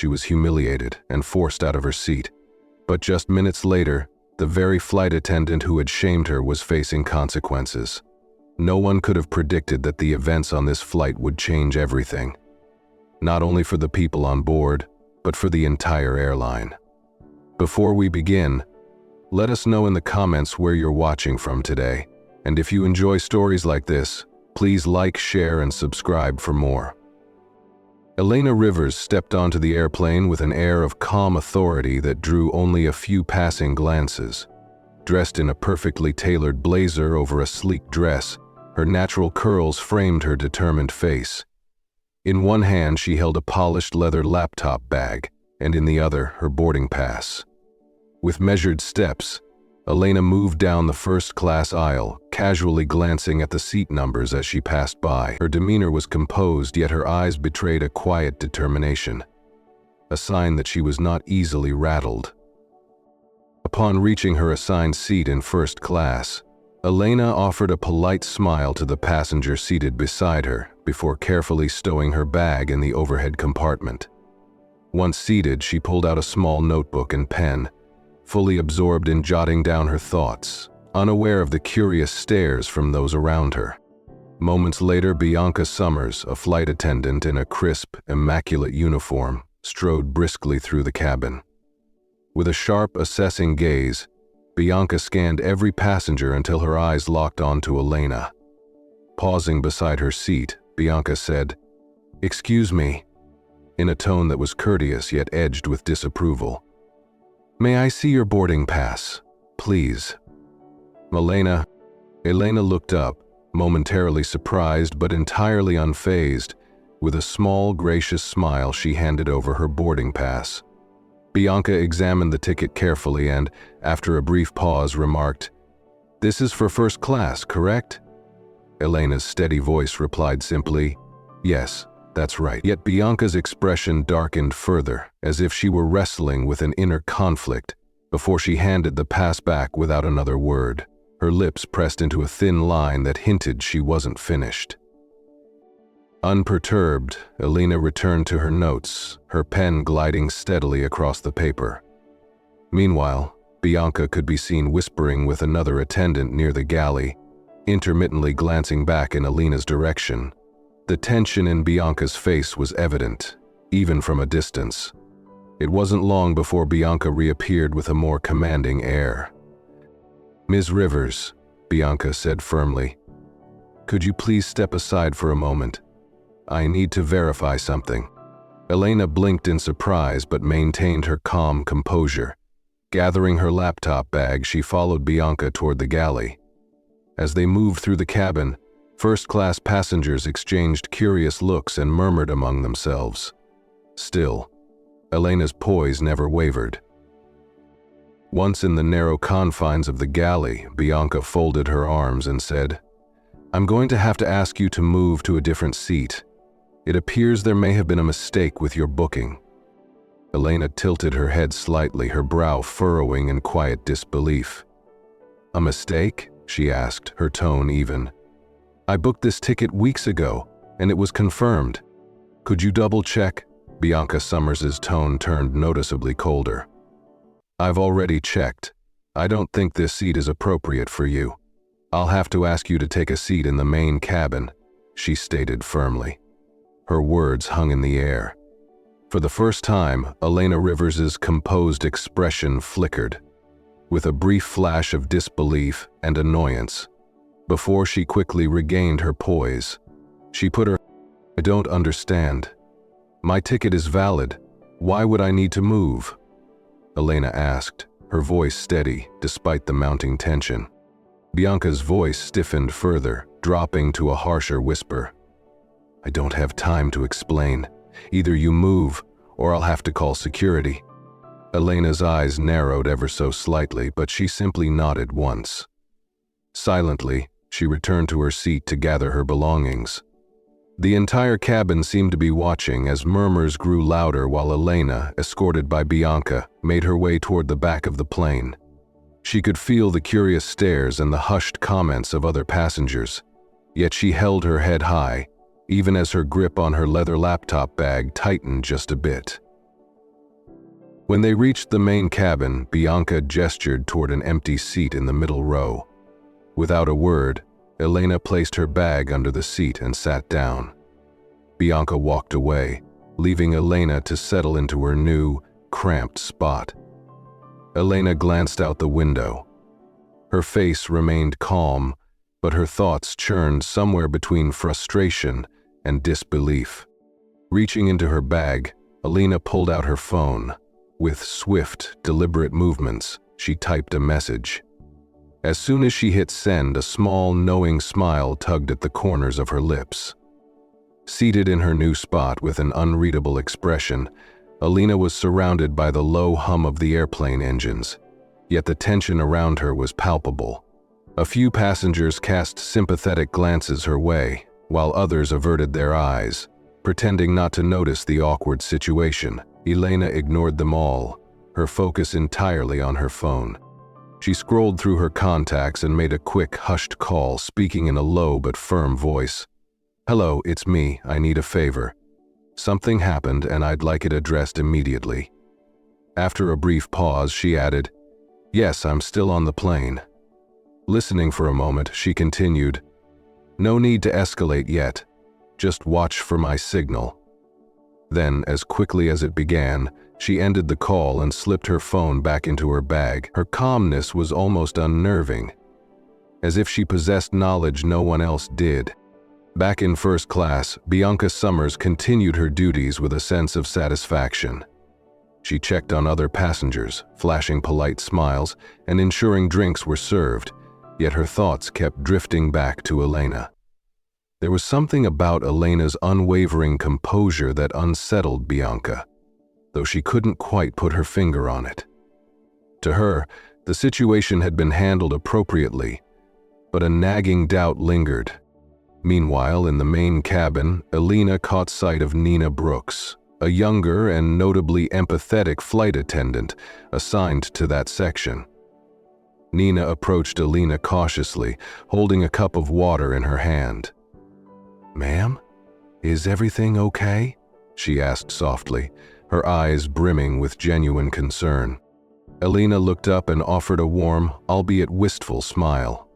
she was humiliated and forced out of her seat. But just minutes later, the very flight attendant who had shamed her was facing consequences. No one could have predicted that the events on this flight would change everything. Not only for the people on board, but for the entire airline. Before we begin, let us know in the comments where you're watching from today. And if you enjoy stories like this, please like, share, and subscribe for more. Elena Rivers stepped onto the airplane with an air of calm authority that drew only a few passing glances. Dressed in a perfectly tailored blazer over a sleek dress, her natural curls framed her determined face. In one hand, she held a polished leather laptop bag, and in the other, her boarding pass. With measured steps, Elena moved down the first-class aisle, casually glancing at the seat numbers as she passed by. Her demeanor was composed, yet her eyes betrayed a quiet determination, a sign that she was not easily rattled. Upon reaching her assigned seat in first class, Elena offered a polite smile to the passenger seated beside her before carefully stowing her bag in the overhead compartment. Once seated, she pulled out a small notebook and pen, fully absorbed in jotting down her thoughts, unaware of the curious stares from those around her. Moments later, Bianca Summers, a flight attendant in a crisp, immaculate uniform, strode briskly through the cabin. With a sharp, assessing gaze, Bianca scanned every passenger until her eyes locked onto Elena. Pausing beside her seat, Bianca said, "Excuse me," in a tone that was courteous yet edged with disapproval. "May I see your boarding pass, please?" Elena looked up, momentarily surprised but entirely unfazed. With a small, gracious smile, she handed over her boarding pass. Bianca examined the ticket carefully and, after a brief pause, remarked, "This is for first class, correct?" Elena's steady voice replied simply, "Yes, that's right." Yet Bianca's expression darkened further, as if she were wrestling with an inner conflict, before she handed the pass back without another word, her lips pressed into a thin line that hinted she wasn't finished. Unperturbed, Elena returned to her notes, her pen gliding steadily across the paper. Meanwhile, Bianca could be seen whispering with another attendant near the galley, intermittently glancing back in Elena's direction. The tension in Bianca's face was evident, even from a distance. It wasn't long before Bianca reappeared with a more commanding air. "Ms. Rivers," Bianca said firmly, "could you please step aside for a moment? I need to verify something." Elena blinked in surprise but maintained her calm composure. Gathering her laptop bag, she followed Bianca toward the galley. As they moved through the cabin, first-class passengers exchanged curious looks and murmured among themselves. Still, Elena's poise never wavered. Once in the narrow confines of the galley, Bianca folded her arms and said, "I'm going to have to ask you to move to a different seat. It appears there may have been a mistake with your booking." Elena tilted her head slightly, her brow furrowing in quiet disbelief. "A mistake?" she asked, her tone even. "I booked this ticket weeks ago, and it was confirmed. Could you double-check?" Bianca Summers's tone turned noticeably colder. "I've already checked. I don't think this seat is appropriate for you. I'll have to ask you to take a seat in the main cabin," she stated firmly. Her words hung in the air. For the first time, Elena Rivers's composed expression flickered, with a brief flash of disbelief and annoyance, before she quickly regained her poise. She put her, "I don't understand. My ticket is valid. Why would I need to move?" Elena asked, her voice steady despite the mounting tension. Bianca's voice stiffened further, dropping to a harsher whisper. "I don't have time to explain. Either you move, or I'll have to call security." Elena's eyes narrowed ever so slightly, but she simply nodded once. Silently, she returned to her seat to gather her belongings. The entire cabin seemed to be watching as murmurs grew louder while Elena, escorted by Bianca, made her way toward the back of the plane. She could feel the curious stares and the hushed comments of other passengers, yet she held her head high, even as her grip on her leather laptop bag tightened just a bit. When they reached the main cabin, Bianca gestured toward an empty seat in the middle row. Without a word, Elena placed her bag under the seat and sat down. Bianca walked away, leaving Elena to settle into her new, cramped spot. Elena glanced out the window. Her face remained calm, but her thoughts churned somewhere between frustration and disbelief. Reaching into her bag, Elena pulled out her phone. With swift, deliberate movements, she typed a message. As soon as she hit send, a small, knowing smile tugged at the corners of her lips. Seated in her new spot with an unreadable expression, Elena was surrounded by the low hum of the airplane engines, yet the tension around her was palpable. A few passengers cast sympathetic glances her way, while others averted their eyes, pretending not to notice the awkward situation. Elena ignored them all, her focus entirely on her phone. She scrolled through her contacts and made a quick, hushed call, speaking in a low but firm voice. "Hello, it's me. I need a favor. Something happened and I'd like it addressed immediately." After a brief pause, she added, "Yes, I'm still on the plane." Listening for a moment, she continued, "No need to escalate yet. Just watch for my signal." Then, as quickly as it began, she ended the call and slipped her phone back into her bag. Her calmness was almost unnerving, as if she possessed knowledge no one else did. Back in first class, Bianca Summers continued her duties with a sense of satisfaction. She checked on other passengers, flashing polite smiles and ensuring drinks were served, yet her thoughts kept drifting back to Elena. There was something about Elena's unwavering composure that unsettled Bianca, though she couldn't quite put her finger on it. To her, the situation had been handled appropriately, but a nagging doubt lingered. Meanwhile, in the main cabin, Elena caught sight of Nina Brooks, a younger and notably empathetic flight attendant assigned to that section. Nina approached Elena cautiously, holding a cup of water in her hand. "Ma'am, is everything okay?" she asked softly, her eyes brimming with genuine concern. Elena looked up and offered a warm, albeit wistful smile.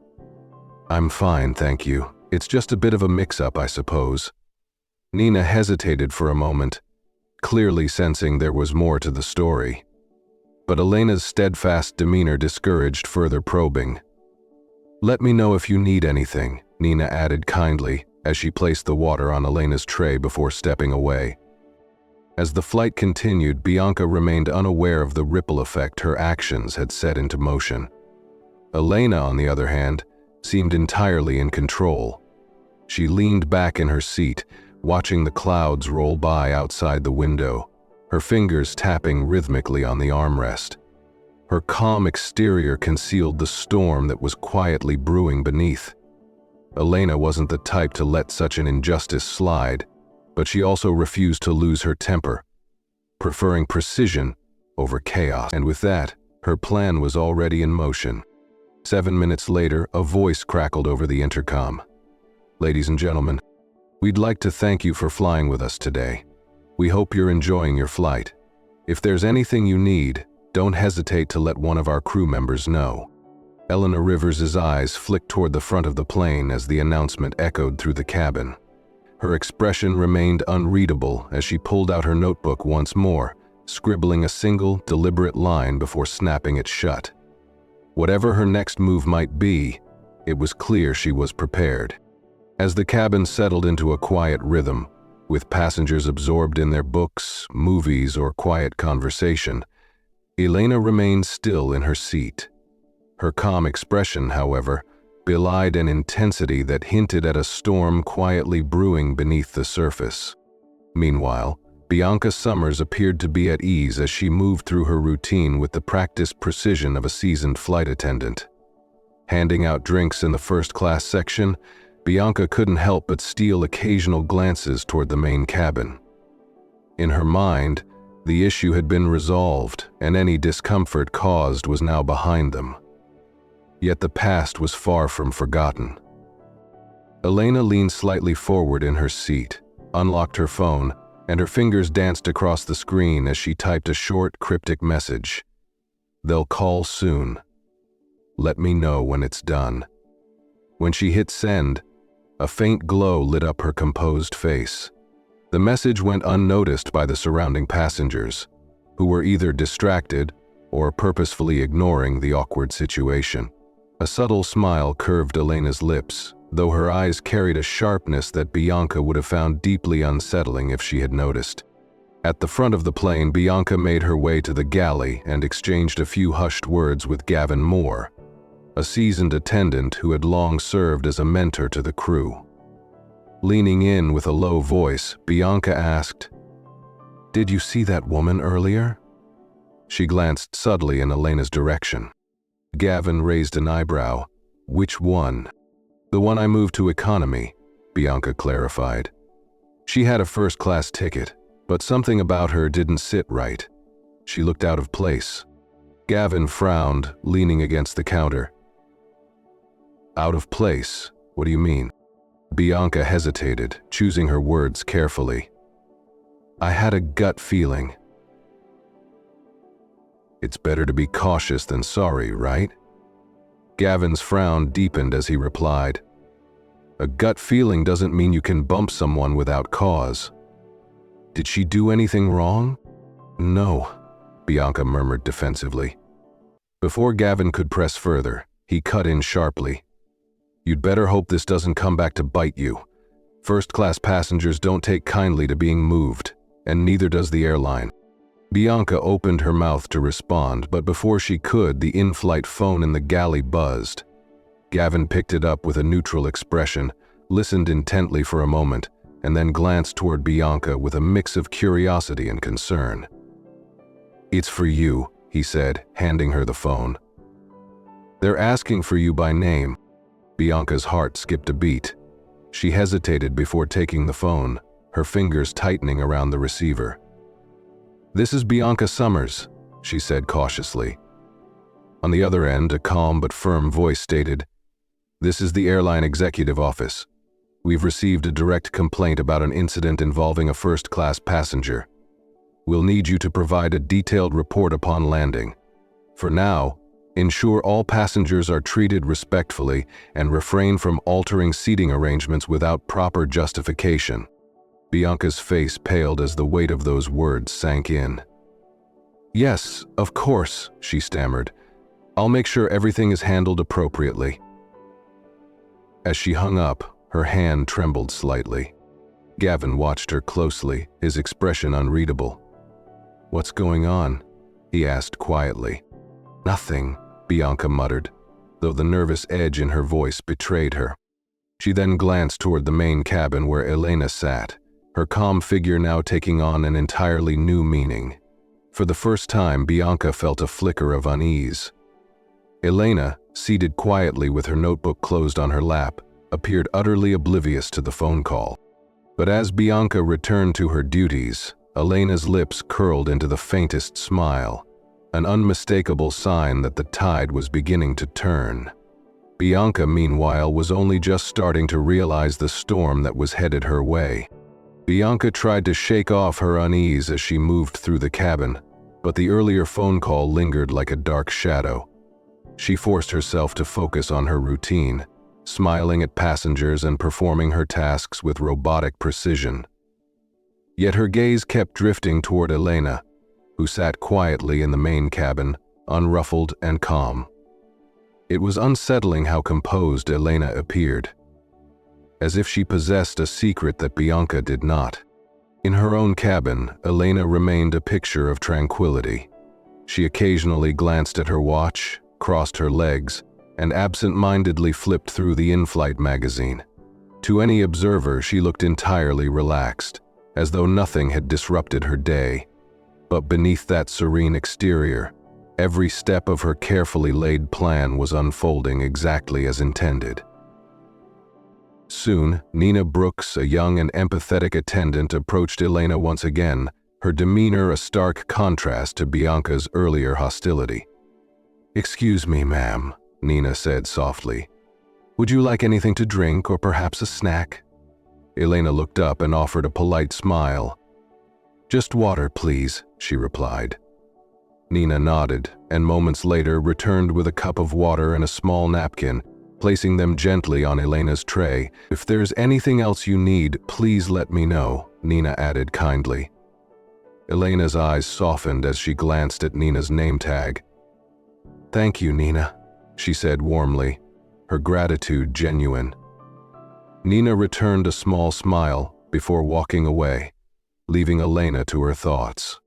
"I'm fine, thank you. It's just a bit of a mix-up, I suppose." Nina hesitated for a moment, clearly sensing there was more to the story. But Elena's steadfast demeanor discouraged further probing. "Let me know if you need anything," Nina added kindly, as she placed the water on Elena's tray before stepping away. As the flight continued, Bianca remained unaware of the ripple effect her actions had set into motion. Elena, on the other hand, seemed entirely in control. She leaned back in her seat, watching the clouds roll by outside the window, her fingers tapping rhythmically on the armrest. Her calm exterior concealed the storm that was quietly brewing beneath. Elena wasn't the type to let such an injustice slide, but she also refused to lose her temper, preferring precision over chaos. And with that, her plan was already in motion. 7 minutes later, a voice crackled over the intercom. "Ladies and gentlemen, we'd like to thank you for flying with us today. We hope you're enjoying your flight. If there's anything you need, don't hesitate to let one of our crew members know." Elena Rivers' eyes flicked toward the front of the plane as the announcement echoed through the cabin. Her expression remained unreadable as she pulled out her notebook once more, scribbling a single, deliberate line before snapping it shut. Whatever her next move might be, it was clear she was prepared. As the cabin settled into a quiet rhythm, with passengers absorbed in their books, movies, or quiet conversation, Elena remained still in her seat. Her calm expression, however, belied an intensity that hinted at a storm quietly brewing beneath the surface. Meanwhile, Bianca Summers appeared to be at ease as she moved through her routine with the practiced precision of a seasoned flight attendant. Handing out drinks in the first-class section, Bianca couldn't help but steal occasional glances toward the main cabin. In her mind, the issue had been resolved, and any discomfort caused was now behind them. Yet the past was far from forgotten. Elena leaned slightly forward in her seat, unlocked her phone, and her fingers danced across the screen as she typed a short, cryptic message. "They'll call soon. Let me know when it's done." When she hit send, a faint glow lit up her composed face. The message went unnoticed by the surrounding passengers, who were either distracted or purposefully ignoring the awkward situation. A subtle smile curved Elena's lips, though her eyes carried a sharpness that Bianca would have found deeply unsettling if she had noticed. At the front of the plane, Bianca made her way to the galley and exchanged a few hushed words with Gavin Moore, a seasoned attendant who had long served as a mentor to the crew. Leaning in with a low voice, Bianca asked, "Did you see that woman earlier?" She glanced subtly in Elena's direction. Gavin raised an eyebrow. "Which one?" "The one I moved to economy," Bianca clarified. "She had a first-class ticket, but something about her didn't sit right. She looked out of place." Gavin frowned, leaning against the counter. "Out of place? What do you mean?" Bianca hesitated, choosing her words carefully. "I had a gut feeling." "It's better to be cautious than sorry, right?" Gavin's frown deepened as he replied, "A gut feeling doesn't mean you can bump someone without cause." "Did she do anything wrong?" "No," Bianca murmured defensively. Before Gavin could press further, he cut in sharply. "You'd better hope this doesn't come back to bite you. First-class passengers don't take kindly to being moved, and neither does the airline." Bianca opened her mouth to respond, but before she could, the in-flight phone in the galley buzzed. Gavin picked it up with a neutral expression, listened intently for a moment, and then glanced toward Bianca with a mix of curiosity and concern. "It's for you," he said, handing her the phone. "They're asking for you by name." Bianca's heart skipped a beat. She hesitated before taking the phone, her fingers tightening around the receiver. "This is Bianca Summers," she said cautiously. On the other end, a calm but firm voice stated, "This is the airline executive office. We've received a direct complaint about an incident involving a first-class passenger. We'll need you to provide a detailed report upon landing. For now, ensure all passengers are treated respectfully and refrain from altering seating arrangements without proper justification." Bianca's face paled as the weight of those words sank in. "Yes, of course," she stammered. "I'll make sure everything is handled appropriately." As she hung up, her hand trembled slightly. Gavin watched her closely, his expression unreadable. "What's going on?" he asked quietly. "Nothing," Bianca muttered, though the nervous edge in her voice betrayed her. She then glanced toward the main cabin where Elena sat, her calm figure now taking on an entirely new meaning. For the first time, Bianca felt a flicker of unease. Elena, seated quietly with her notebook closed on her lap, appeared utterly oblivious to the phone call. But as Bianca returned to her duties, Elena's lips curled into the faintest smile, an unmistakable sign that the tide was beginning to turn. Bianca, meanwhile, was only just starting to realize the storm that was headed her way. Bianca tried to shake off her unease as she moved through the cabin, but the earlier phone call lingered like a dark shadow. She forced herself to focus on her routine, smiling at passengers and performing her tasks with robotic precision. Yet her gaze kept drifting toward Elena, who sat quietly in the main cabin, unruffled and calm. It was unsettling how composed Elena appeared, as if she possessed a secret that Bianca did not. In her own cabin, Elena remained a picture of tranquility. She occasionally glanced at her watch, crossed her legs, and absent-mindedly flipped through the in-flight magazine. To any observer, she looked entirely relaxed, as though nothing had disrupted her day. But beneath that serene exterior, every step of her carefully laid plan was unfolding exactly as intended. Soon, Nina Brooks, a young and empathetic attendant, approached Elena once again, her demeanor a stark contrast to Bianca's earlier hostility. "Excuse me, ma'am," Nina said softly. "Would you like anything to drink or perhaps a snack?" Elena looked up and offered a polite smile, "Just water, please," she replied. Nina nodded, and moments later returned with a cup of water and a small napkin, placing them gently on Elena's tray. "If there's anything else you need, please let me know," Nina added kindly. Elena's eyes softened as she glanced at Nina's name tag. "Thank you, Nina," she said warmly, her gratitude genuine. Nina returned a small smile before walking away, leaving Elena to her thoughts.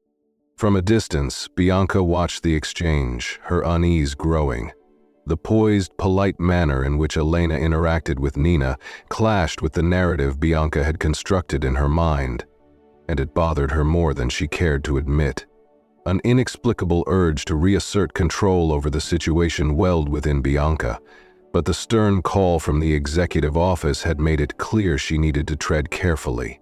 From a distance, Bianca watched the exchange, her unease growing. The poised, polite manner in which Elena interacted with Nina clashed with the narrative Bianca had constructed in her mind, and it bothered her more than she cared to admit. An inexplicable urge to reassert control over the situation welled within Bianca, but the stern call from the executive office had made it clear she needed to tread carefully.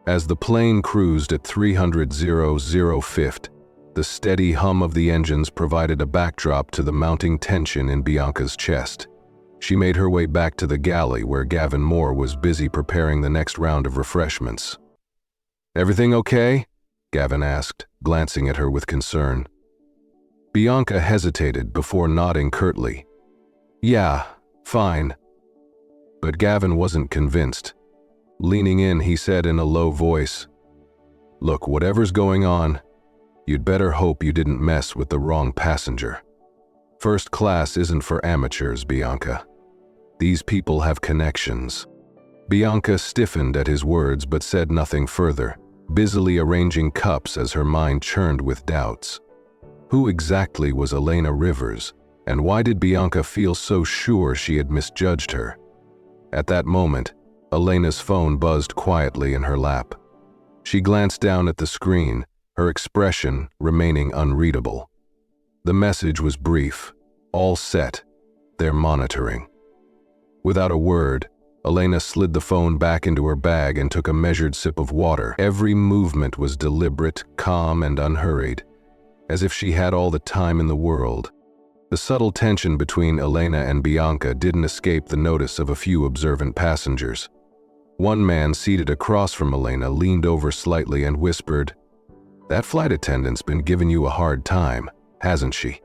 As the plane cruised at 300,000 feet, the steady hum of the engines provided a backdrop to the mounting tension in Bianca's chest. She made her way back to the galley where Gavin Moore was busy preparing the next round of refreshments. "Everything okay?" Gavin asked, glancing at her with concern. Bianca hesitated before nodding curtly. "Yeah, fine." But Gavin wasn't convinced. Leaning in, he said in a low voice, "Look, whatever's going on, you'd better hope you didn't mess with the wrong passenger. First class isn't for amateurs, Bianca. These people have connections." Bianca stiffened at his words but said nothing further, busily arranging cups as her mind churned with doubts. Who exactly was Elena Rivers, and why did Bianca feel so sure she had misjudged her? At that moment, Elena's phone buzzed quietly in her lap. She glanced down at the screen, her expression remaining unreadable. The message was brief. "All set. They're monitoring." Without a word, Elena slid the phone back into her bag and took a measured sip of water. Every movement was deliberate, calm, and unhurried, as if she had all the time in the world. The subtle tension between Elena and Bianca didn't escape the notice of a few observant passengers. One man seated across from Elena leaned over slightly and whispered, "That flight attendant's been giving you a hard time, hasn't she?"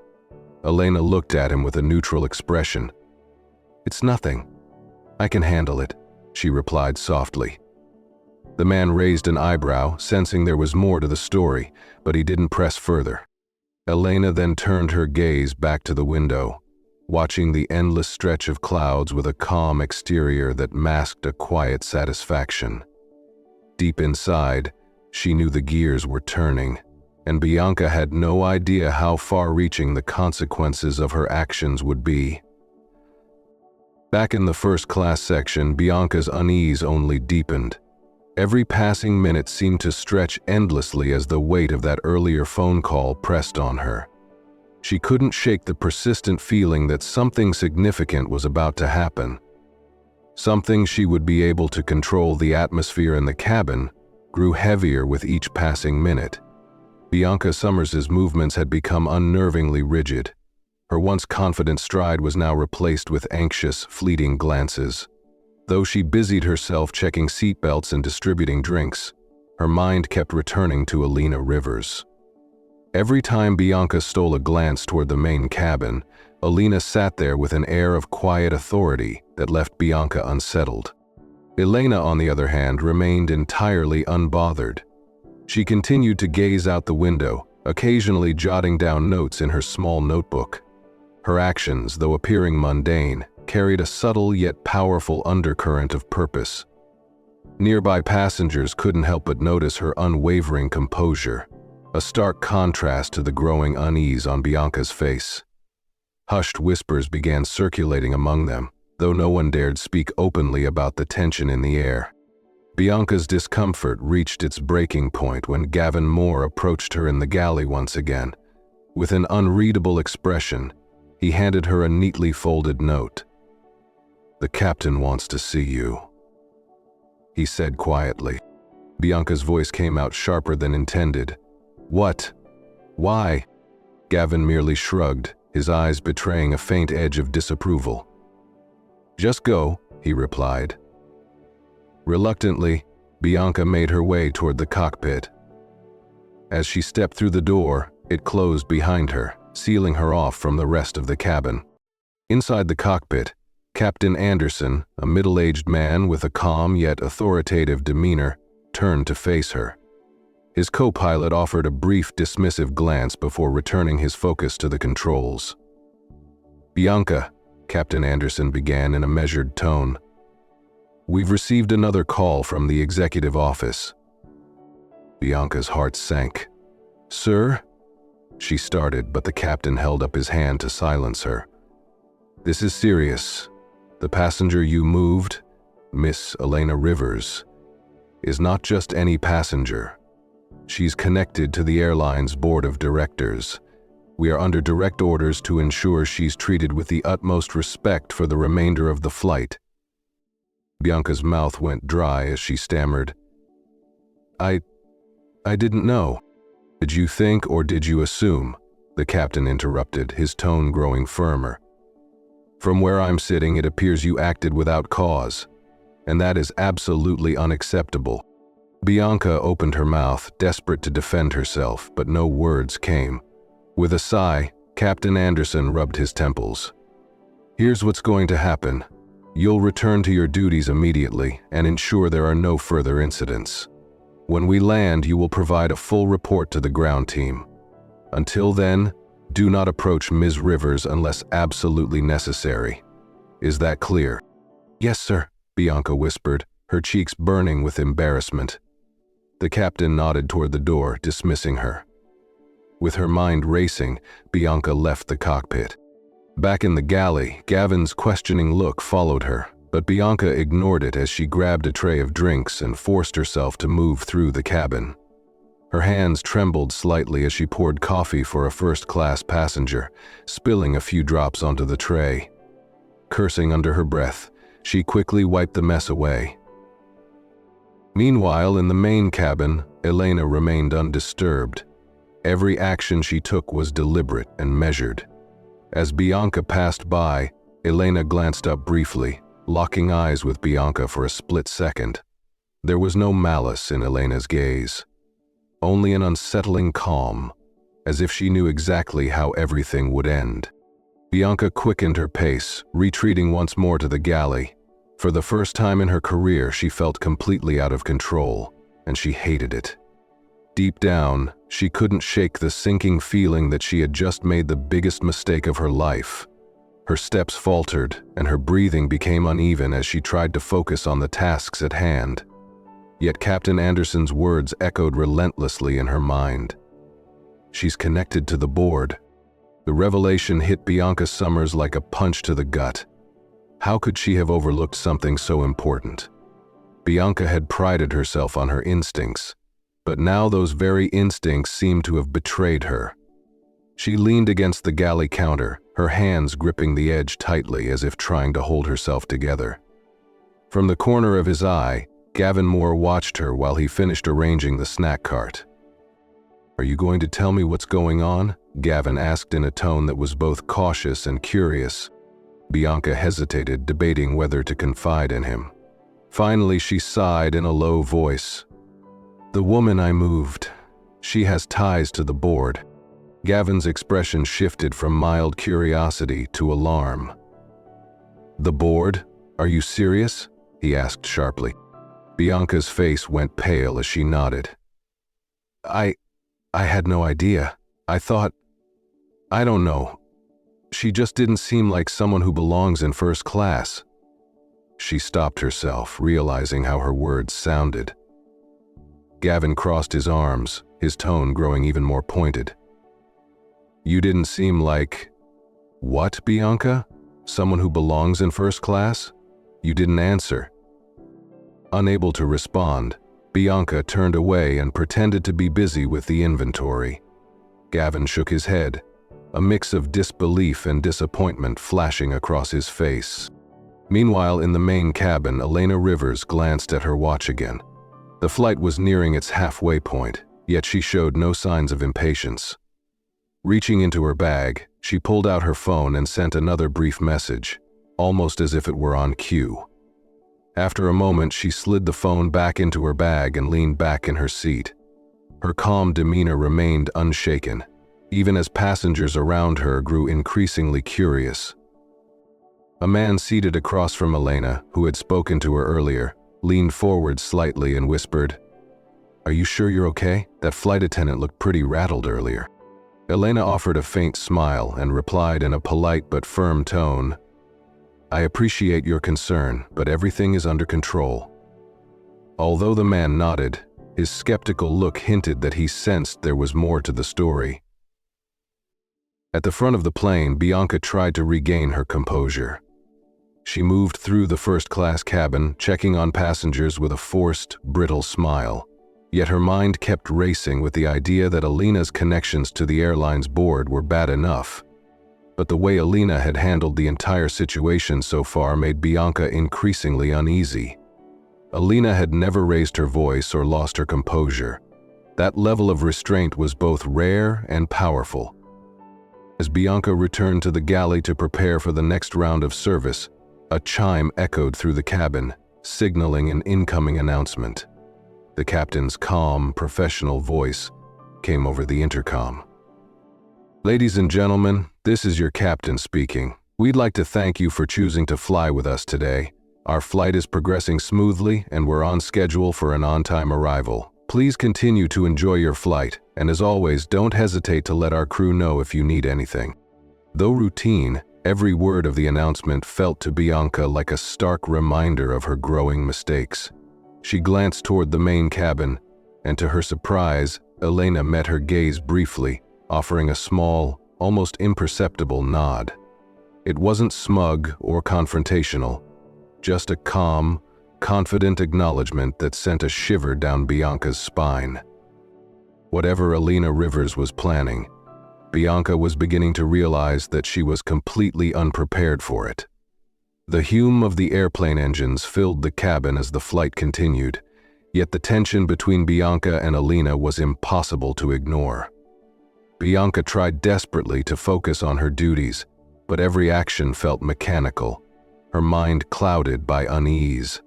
Elena looked at him with a neutral expression. "It's nothing. I can handle it," she replied softly. The man raised an eyebrow, sensing there was more to the story, but he didn't press further. Elena then turned her gaze back to the window, watching the endless stretch of clouds with a calm exterior that masked a quiet satisfaction. Deep inside, she knew the gears were turning, and Bianca had no idea how far-reaching the consequences of her actions would be. Back in the first-class section, Bianca's unease only deepened. Every passing minute seemed to stretch endlessly as the weight of that earlier phone call pressed on her. She couldn't shake the persistent feeling that something significant was about to happen. Something she would be able to control. The atmosphere in the cabin grew heavier with each passing minute. Bianca Summers's movements had become unnervingly rigid. Her once confident stride was now replaced with anxious, fleeting glances. Though she busied herself checking seatbelts and distributing drinks, her mind kept returning to Elena Rivers. Every time Bianca stole a glance toward the main cabin, Elena sat there with an air of quiet authority that left Bianca unsettled. Elena, on the other hand, remained entirely unbothered. She continued to gaze out the window, occasionally jotting down notes in her small notebook. Her actions, though appearing mundane, carried a subtle yet powerful undercurrent of purpose. Nearby passengers couldn't help but notice her unwavering composure, a stark contrast to the growing unease on Bianca's face. Hushed whispers began circulating among them, though no one dared speak openly about the tension in the air. Bianca's discomfort reached its breaking point when Gavin Moore approached her in the galley once again. With an unreadable expression, he handed her a neatly folded note. "The captain wants to see you," he said quietly. Bianca's voice came out sharper than intended. "What? Why?" Gavin merely shrugged, his eyes betraying a faint edge of disapproval. "Just go," he replied. Reluctantly, Bianca made her way toward the cockpit. As she stepped through the door, it closed behind her, sealing her off from the rest of the cabin. Inside the cockpit, Captain Anderson, a middle-aged man with a calm yet authoritative demeanor, turned to face her. His co-pilot offered a brief dismissive glance before returning his focus to the controls. "Bianca," Captain Anderson began in a measured tone, "we've received another call from the executive office." Bianca's heart sank. "Sir?" she started, but the captain held up his hand to silence her. "This is serious. The passenger you moved, Miss Elena Rivers, is not just any passenger. She's connected to the airline's board of directors. We are under direct orders to ensure she's treated with the utmost respect for the remainder of the flight." Bianca's mouth went dry as she stammered, I didn't know." "Did you think or did you assume?" the captain interrupted, his tone growing firmer. "From where I'm sitting, it appears you acted without cause, and that is absolutely unacceptable." Bianca opened her mouth, desperate to defend herself, but no words came. With a sigh, Captain Anderson rubbed his temples. "Here's what's going to happen. You'll return to your duties immediately and ensure there are no further incidents. When we land, you will provide a full report to the ground team. Until then, do not approach Ms. Rivers unless absolutely necessary. Is that clear?" "Yes, sir," Bianca whispered, her cheeks burning with embarrassment. The captain nodded toward the door, dismissing her. With her mind racing, Bianca left the cockpit. Back in the galley, Gavin's questioning look followed her, but Bianca ignored it as she grabbed a tray of drinks and forced herself to move through the cabin. Her hands trembled slightly as she poured coffee for a first-class passenger, spilling a few drops onto the tray. Cursing under her breath, she quickly wiped the mess away. Meanwhile, in the main cabin, Elena remained undisturbed. Every action she took was deliberate and measured. As Bianca passed by, Elena glanced up briefly, locking eyes with Bianca for a split second. There was no malice in Elena's gaze, only an unsettling calm, as if she knew exactly how everything would end. Bianca quickened her pace, retreating once more to the galley. For the first time in her career, she felt completely out of control, and she hated it. Deep down, she couldn't shake the sinking feeling that she had just made the biggest mistake of her life. Her steps faltered, and her breathing became uneven as she tried to focus on the tasks at hand. Yet Captain Anderson's words echoed relentlessly in her mind. "She's connected to the board." The revelation hit Bianca Summers like a punch to the gut. How could she have overlooked something so important? Bianca had prided herself on her instincts, but now those very instincts seemed to have betrayed her. She leaned against the galley counter, her hands gripping the edge tightly as if trying to hold herself together. From the corner of his eye, Gavin Moore watched her while he finished arranging the snack cart. "Are you going to tell me what's going on?" Gavin asked in a tone that was both cautious and curious. Bianca hesitated, debating whether to confide in him. Finally, she sighed in a low voice. "The woman I moved, she has ties to the board." Gavin's expression shifted from mild curiosity to alarm. "The board? Are you serious?" he asked sharply. Bianca's face went pale as she nodded. I had no idea. I thought, I don't know. She just didn't seem like someone who belongs in first class." She stopped herself, realizing how her words sounded. Gavin crossed his arms, his tone growing even more pointed. "You didn't seem like..." "What, Bianca? Someone who belongs in first class?" You didn't answer. Unable to respond, Bianca turned away and pretended to be busy with the inventory. Gavin shook his head, a mix of disbelief and disappointment flashing across his face. Meanwhile, in the main cabin, Elena Rivers glanced at her watch again. The flight was nearing its halfway point, yet she showed no signs of impatience. Reaching into her bag, she pulled out her phone and sent another brief message, almost as if it were on cue. After a moment, she slid the phone back into her bag and leaned back in her seat. Her calm demeanor remained unshaken, even as passengers around her grew increasingly curious. A man seated across from Elena, who had spoken to her earlier, leaned forward slightly and whispered, "Are you sure you're okay? That flight attendant looked pretty rattled earlier." Elena offered a faint smile and replied in a polite but firm tone, "I appreciate your concern, but everything is under control." Although the man nodded, his skeptical look hinted that he sensed there was more to the story. At the front of the plane, Bianca tried to regain her composure. She moved through the first-class cabin, checking on passengers with a forced, brittle smile. Yet her mind kept racing with the idea that Elena's connections to the airline's board were bad enough. But the way Elena had handled the entire situation so far made Bianca increasingly uneasy. Elena had never raised her voice or lost her composure. That level of restraint was both rare and powerful. As Bianca returned to the galley to prepare for the next round of service, a chime echoed through the cabin, signaling an incoming announcement. The captain's calm, professional voice came over the intercom. "Ladies and gentlemen, this is your captain speaking. We'd like to thank you for choosing to fly with us today. Our flight is progressing smoothly and we're on schedule for an on-time arrival. Please continue to enjoy your flight, and as always, don't hesitate to let our crew know if you need anything." Though routine, every word of the announcement felt to Bianca like a stark reminder of her growing mistakes. She glanced toward the main cabin, and to her surprise, Elena met her gaze briefly, offering a small, almost imperceptible nod. It wasn't smug or confrontational, just a calm, confident acknowledgement that sent a shiver down Bianca's spine. Whatever Elena Rivers was planning, Bianca was beginning to realize that she was completely unprepared for it. The hum of the airplane engines filled the cabin as the flight continued, yet the tension between Bianca and Elena was impossible to ignore. Bianca tried desperately to focus on her duties, but every action felt mechanical, her mind clouded by unease.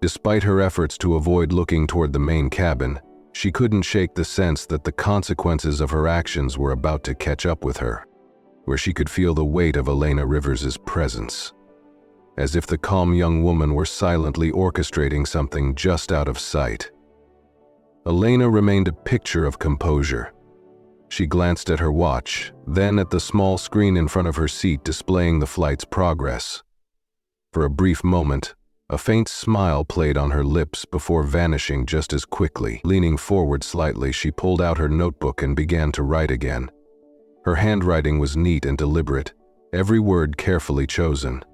Despite her efforts to avoid looking toward the main cabin, she couldn't shake the sense that the consequences of her actions were about to catch up with her, where she could feel the weight of Elena Rivers' presence. As if the calm young woman were silently orchestrating something just out of sight. Elena remained a picture of composure. She glanced at her watch, then at the small screen in front of her seat displaying the flight's progress. For a brief moment, a faint smile played on her lips before vanishing just as quickly. Leaning forward slightly, she pulled out her notebook and began to write again. Her handwriting was neat and deliberate, every word carefully chosen.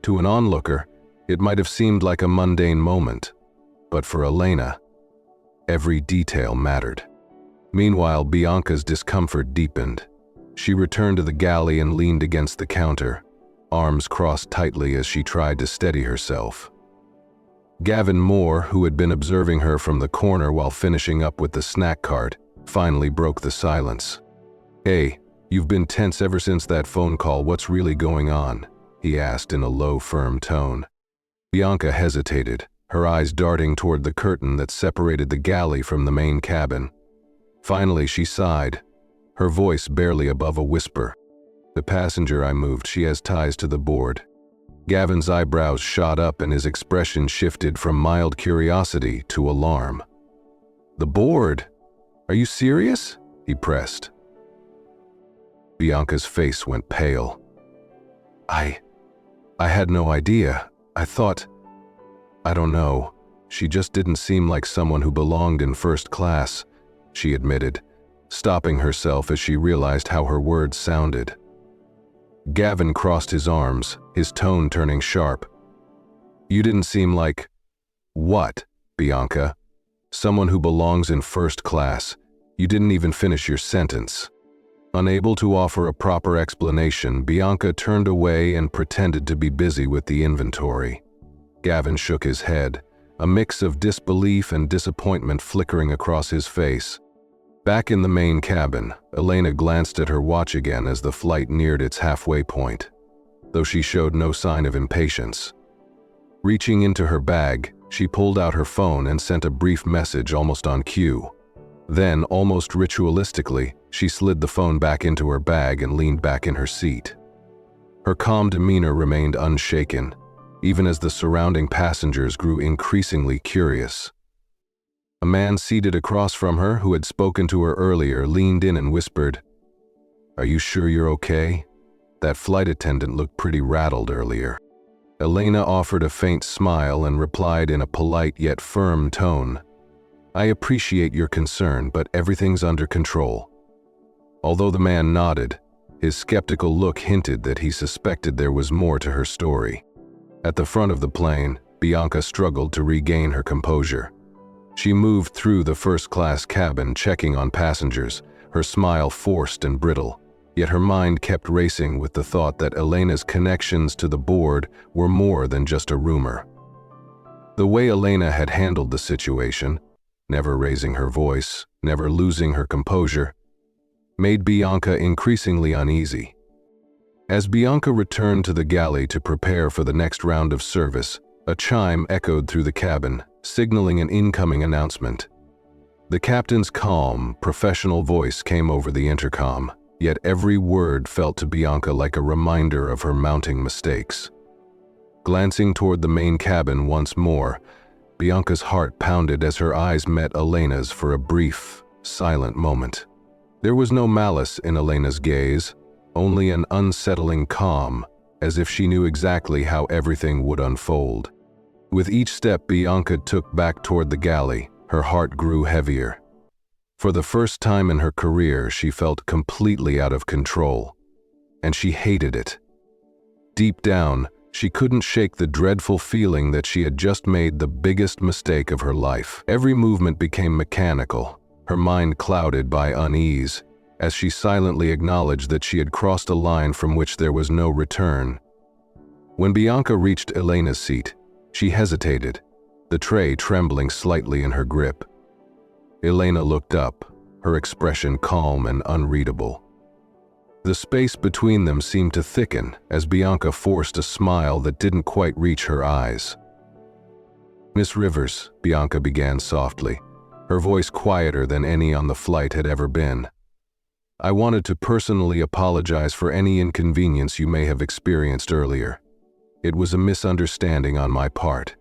To an onlooker, it might have seemed like a mundane moment, but for Elena, every detail mattered. Meanwhile, Bianca's discomfort deepened. She returned to the galley and leaned against the counter, arms crossed tightly as she tried to steady herself. Gavin Moore, who had been observing her from the corner while finishing up with the snack cart, finally broke the silence. "Hey, you've been tense ever since that phone call. What's really going on?" he asked in a low, firm tone. Bianca hesitated, her eyes darting toward the curtain that separated the galley from the main cabin. Finally, she sighed, her voice barely above a whisper. "The passenger I moved, she has ties to the board." Gavin's eyebrows shot up and his expression shifted from mild curiosity to alarm. "The board? Are you serious?" he pressed. Bianca's face went pale. I had no idea. I don't know. She just didn't seem like someone who belonged in first class," she admitted, stopping herself as she realized how her words sounded. Gavin crossed his arms, his tone turning sharp. "You didn't seem like..." "What, Bianca? Someone who belongs in first class. You didn't even finish your sentence." Unable to offer a proper explanation, Bianca turned away and pretended to be busy with the inventory. Gavin shook his head, a mix of disbelief and disappointment flickering across his face. Back in the main cabin, Elena glanced at her watch again as the flight neared its halfway point, though she showed no sign of impatience. Reaching into her bag, she pulled out her phone and sent a brief message almost on cue. Then, almost ritualistically, she slid the phone back into her bag and leaned back in her seat. Her calm demeanor remained unshaken, even as the surrounding passengers grew increasingly curious. A man seated across from her, who had spoken to her earlier, leaned in and whispered, "Are you sure you're okay? That flight attendant looked pretty rattled earlier." Elena offered a faint smile and replied in a polite yet firm tone, "I appreciate your concern, but everything's under control." Although the man nodded, his skeptical look hinted that he suspected there was more to her story. At the front of the plane, Bianca struggled to regain her composure. She moved through the first-class cabin, checking on passengers, her smile forced and brittle. Yet her mind kept racing with the thought that Elena's connections to the board were more than just a rumor. The way Elena had handled the situation, never raising her voice, never losing her composure, made Bianca increasingly uneasy. As Bianca returned to the galley to prepare for the next round of service, a chime echoed through the cabin, signaling an incoming announcement. The captain's calm, professional voice came over the intercom, yet every word felt to Bianca like a reminder of her mounting mistakes. Glancing toward the main cabin once more, Bianca's heart pounded as her eyes met Elena's for a brief, silent moment. There was no malice in Elena's gaze, only an unsettling calm, as if she knew exactly how everything would unfold. With each step Bianca took back toward the galley, her heart grew heavier. For the first time in her career, she felt completely out of control, and she hated it. Deep down, she couldn't shake the dreadful feeling that she had just made the biggest mistake of her life. Every movement became mechanical, her mind clouded by unease, as she silently acknowledged that she had crossed a line from which there was no return. When Bianca reached Elena's seat, she hesitated, the tray trembling slightly in her grip. Elena looked up, her expression calm and unreadable. The space between them seemed to thicken as Bianca forced a smile that didn't quite reach her eyes. "Miss Rivers," Bianca began softly, her voice quieter than any on the flight had ever been. "I wanted to personally apologize for any inconvenience you may have experienced earlier. It was a misunderstanding on my part."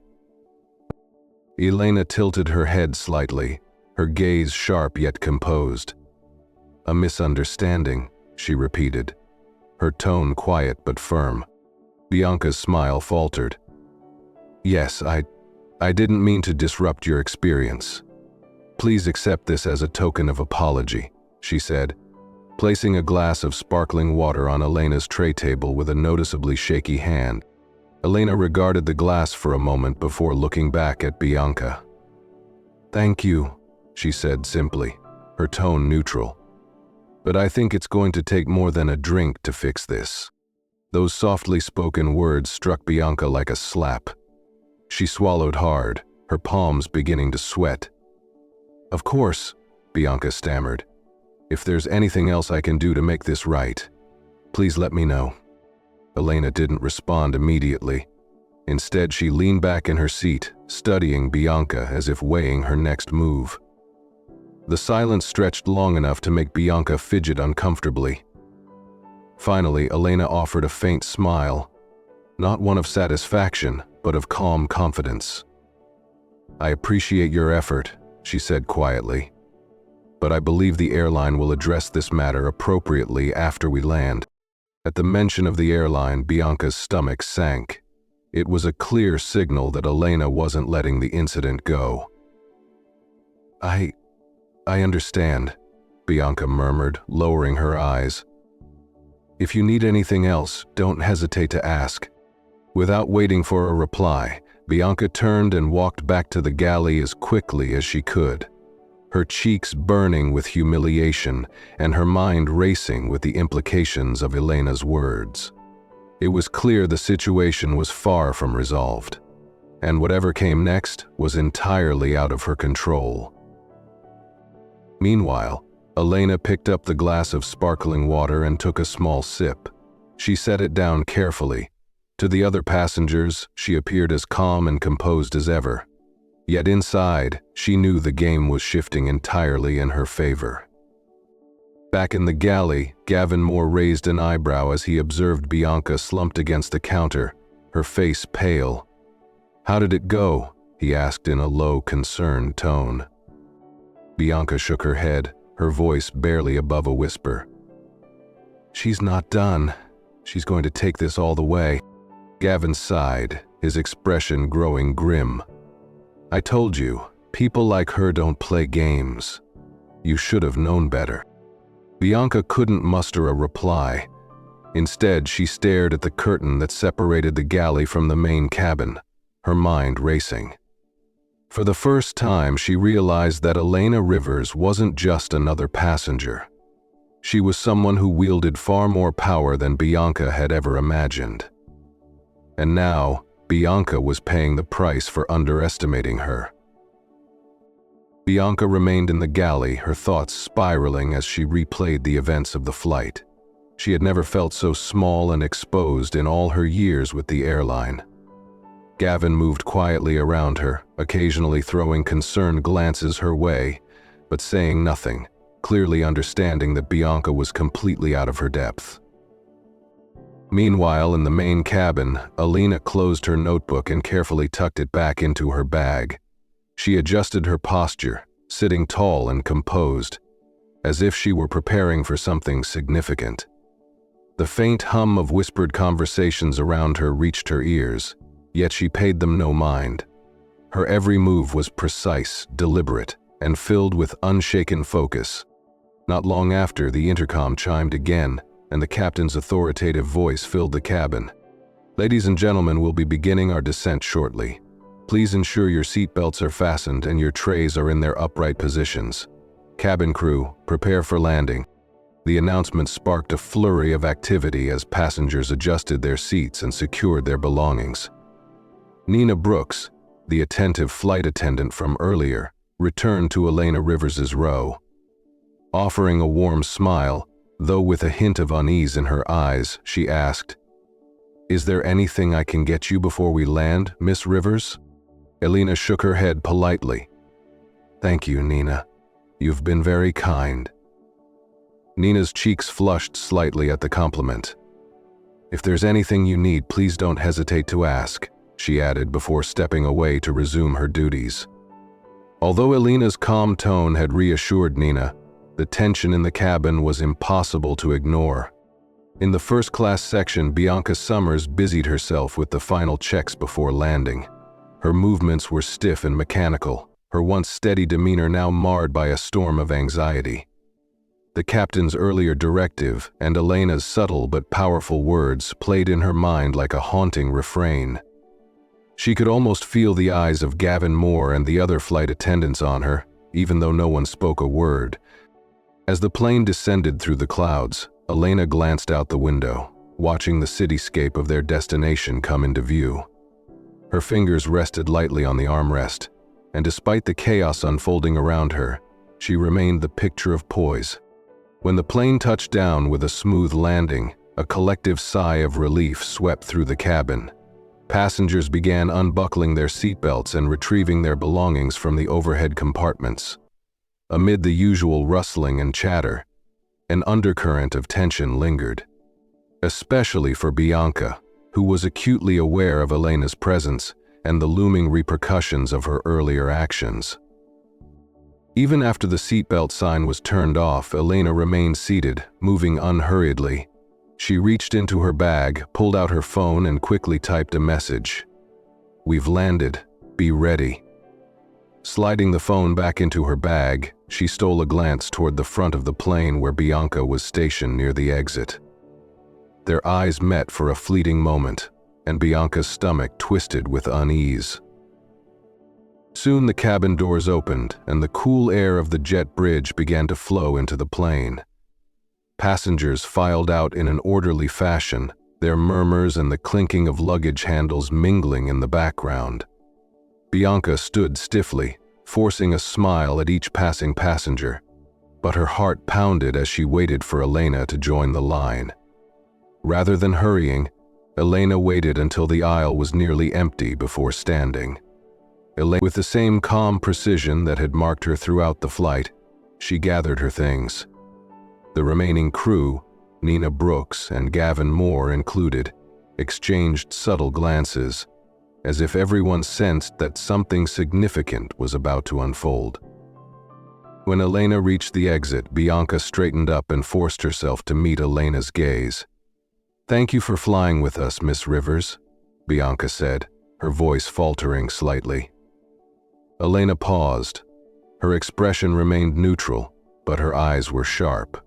Elena tilted her head slightly, her gaze sharp yet composed. "A misunderstanding," she repeated, her tone quiet but firm. Bianca's smile faltered. "Yes, I didn't mean to disrupt your experience. Please accept this as a token of apology," she said, placing a glass of sparkling water on Elena's tray table with a noticeably shaky hand. Elena regarded the glass for a moment before looking back at Bianca. "Thank you," she said simply, her tone neutral. "But I think it's going to take more than a drink to fix this." Those softly spoken words struck Bianca like a slap. She swallowed hard, her palms beginning to sweat. "Of course," Bianca stammered. "If there's anything else I can do to make this right, please let me know." Elena didn't respond immediately. Instead, she leaned back in her seat, studying Bianca as if weighing her next move. The silence stretched long enough to make Bianca fidget uncomfortably. Finally, Elena offered a faint smile, not one of satisfaction, but of calm confidence. "I appreciate your effort," she said quietly, "but I believe the airline will address this matter appropriately after we land." At the mention of the airline, Bianca's stomach sank. It was a clear signal that Elena wasn't letting the incident go. I understand," Bianca murmured, lowering her eyes. "If you need anything else, don't hesitate to ask." Without waiting for a reply, Bianca turned and walked back to the galley as quickly as she could, her cheeks burning with humiliation and her mind racing with the implications of Elena's words. It was clear the situation was far from resolved, and whatever came next was entirely out of her control. Meanwhile, Elena picked up the glass of sparkling water and took a small sip. She set it down carefully, To the other passengers, she appeared as calm and composed as ever. Yet inside, she knew the game was shifting entirely in her favor. Back in the galley, Gavin Moore raised an eyebrow as he observed Bianca slumped against the counter, her face pale. "How did it go?" he asked in a low, concerned tone. Bianca shook her head, her voice barely above a whisper. "She's not done. She's going to take this all the way." Gavin sighed, his expression growing grim. "I told you, people like her don't play games. You should have known better." Bianca couldn't muster a reply. Instead, she stared at the curtain that separated the galley from the main cabin, her mind racing. For the first time, she realized that Elena Rivers wasn't just another passenger. She was someone who wielded far more power than Bianca had ever imagined. And now, Bianca was paying the price for underestimating her. Bianca remained in the galley, her thoughts spiraling as she replayed the events of the flight. She had never felt so small and exposed in all her years with the airline. Gavin moved quietly around her, occasionally throwing concerned glances her way, but saying nothing, clearly understanding that Bianca was completely out of her depth. Meanwhile, in the main cabin, Elena closed her notebook and carefully tucked it back into her bag. She adjusted her posture, sitting tall and composed, as if she were preparing for something significant. The faint hum of whispered conversations around her reached her ears, yet she paid them no mind. Her every move was precise, deliberate, and filled with unshaken focus. Not long after, the intercom chimed again, and the captain's authoritative voice filled the cabin. "Ladies and gentlemen, we'll be beginning our descent shortly. Please ensure your seatbelts are fastened and your trays are in their upright positions. Cabin crew, prepare for landing." The announcement sparked a flurry of activity as passengers adjusted their seats and secured their belongings. Nina Brooks, the attentive flight attendant from earlier, returned to Elena Rivers's row. Offering a warm smile, though with a hint of unease in her eyes, she asked, "Is there anything I can get you before we land, Miss Rivers?" Elena shook her head politely. "Thank you, Nina. You've been very kind." Nina's cheeks flushed slightly at the compliment. "If there's anything you need, please don't hesitate to ask," she added before stepping away to resume her duties. Although Elena's calm tone had reassured Nina, the tension in the cabin was impossible to ignore. In the first-class section, Bianca Summers busied herself with the final checks before landing. Her movements were stiff and mechanical, her once steady demeanor now marred by a storm of anxiety. The captain's earlier directive and Elena's subtle but powerful words played in her mind like a haunting refrain. She could almost feel the eyes of Gavin Moore and the other flight attendants on her, even though no one spoke a word. As the plane descended through the clouds, Elena glanced out the window, watching the cityscape of their destination come into view. Her fingers rested lightly on the armrest, and despite the chaos unfolding around her, she remained the picture of poise. When the plane touched down with a smooth landing, a collective sigh of relief swept through the cabin. Passengers began unbuckling their seatbelts and retrieving their belongings from the overhead compartments. Amid the usual rustling and chatter, an undercurrent of tension lingered, especially for Bianca, who was acutely aware of Elena's presence and the looming repercussions of her earlier actions. Even after the seatbelt sign was turned off, Elena remained seated, moving unhurriedly. She reached into her bag, pulled out her phone, and quickly typed a message. "We've landed. Be ready." Sliding the phone back into her bag, she stole a glance toward the front of the plane where Bianca was stationed near the exit. Their eyes met for a fleeting moment, and Bianca's stomach twisted with unease. Soon the cabin doors opened, and the cool air of the jet bridge began to flow into the plane. Passengers filed out in an orderly fashion, their murmurs and the clinking of luggage handles mingling in the background. Bianca stood stiffly, forcing a smile at each passing passenger, but her heart pounded as she waited for Elena to join the line. Rather than hurrying, Elena waited until the aisle was nearly empty before standing. With the same calm precision that had marked her throughout the flight, she gathered her things. The remaining crew, Nina Brooks and Gavin Moore included, exchanged subtle glances, as if everyone sensed that something significant was about to unfold. When Elena reached the exit, Bianca straightened up and forced herself to meet Elena's gaze. "Thank you for flying with us, Miss Rivers," Bianca said, her voice faltering slightly. Elena paused. Her expression remained neutral, but her eyes were sharp.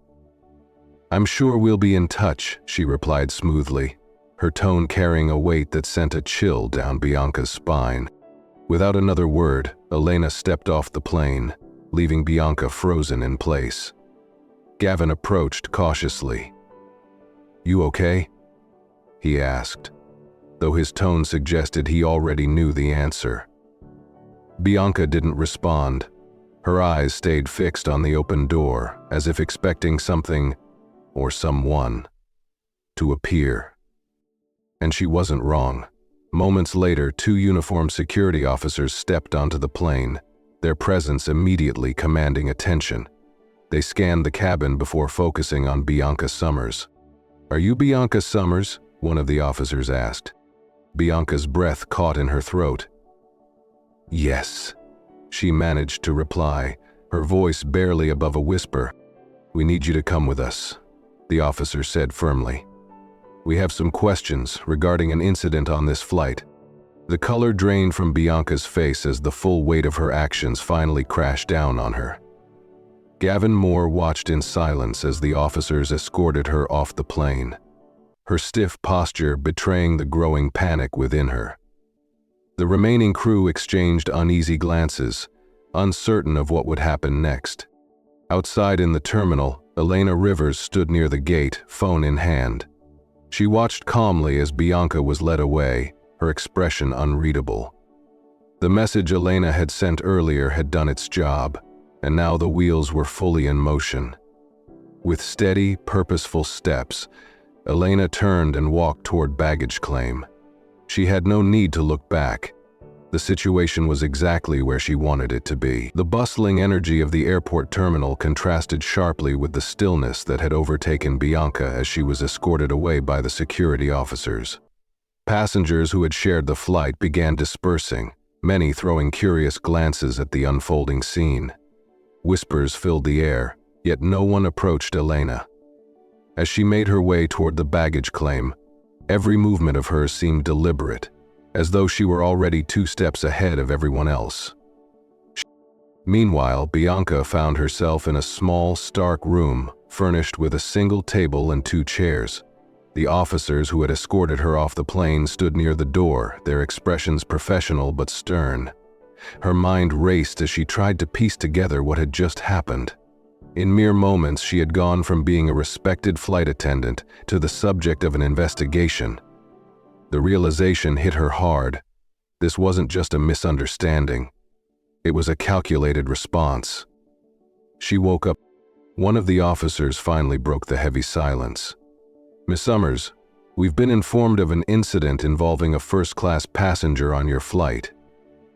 "I'm sure we'll be in touch," she replied smoothly, her tone carrying a weight that sent a chill down Bianca's spine. Without another word, Elena stepped off the plane, leaving Bianca frozen in place. Gavin approached cautiously. "You okay?" he asked, though his tone suggested he already knew the answer. Bianca didn't respond. Her eyes stayed fixed on the open door, as if expecting something, or someone, to appear. And she wasn't wrong. Moments later, 2 uniformed security officers stepped onto the plane, their presence immediately commanding attention. They scanned the cabin before focusing on Bianca Summers. "Are you Bianca Summers?" one of the officers asked. Bianca's breath caught in her throat. "Yes," she managed to reply, her voice barely above a whisper. "We need you to come with us," the officer said firmly. "We have some questions regarding an incident on this flight." The color drained from Bianca's face as the full weight of her actions finally crashed down on her. Gavin Moore watched in silence as the officers escorted her off the plane, her stiff posture betraying the growing panic within her. The remaining crew exchanged uneasy glances, uncertain of what would happen next. Outside in the terminal, Elena Rivers stood near the gate, phone in hand. She watched calmly as Bianca was led away, her expression unreadable. The message Elena had sent earlier had done its job, and now the wheels were fully in motion. With steady, purposeful steps, Elena turned and walked toward baggage claim. She had no need to look back. The situation was exactly where she wanted it to be. The bustling energy of the airport terminal contrasted sharply with the stillness that had overtaken Bianca as she was escorted away by the security officers. Passengers who had shared the flight began dispersing, many throwing curious glances at the unfolding scene. Whispers filled the air, yet no one approached Elena. As she made her way toward the baggage claim, every movement of hers seemed deliberate, as though she were already 2 steps ahead of everyone else. Meanwhile, Bianca found herself in a small, stark room, furnished with a single table and 2 chairs. The officers who had escorted her off the plane stood near the door, their expressions professional but stern. Her mind raced as she tried to piece together what had just happened. In mere moments, she had gone from being a respected flight attendant to the subject of an investigation. The realization hit her hard. This wasn't just a misunderstanding. It was a calculated response. She woke up. One of the officers finally broke the heavy silence. "Miss Summers, we've been informed of an incident involving a first-class passenger on your flight.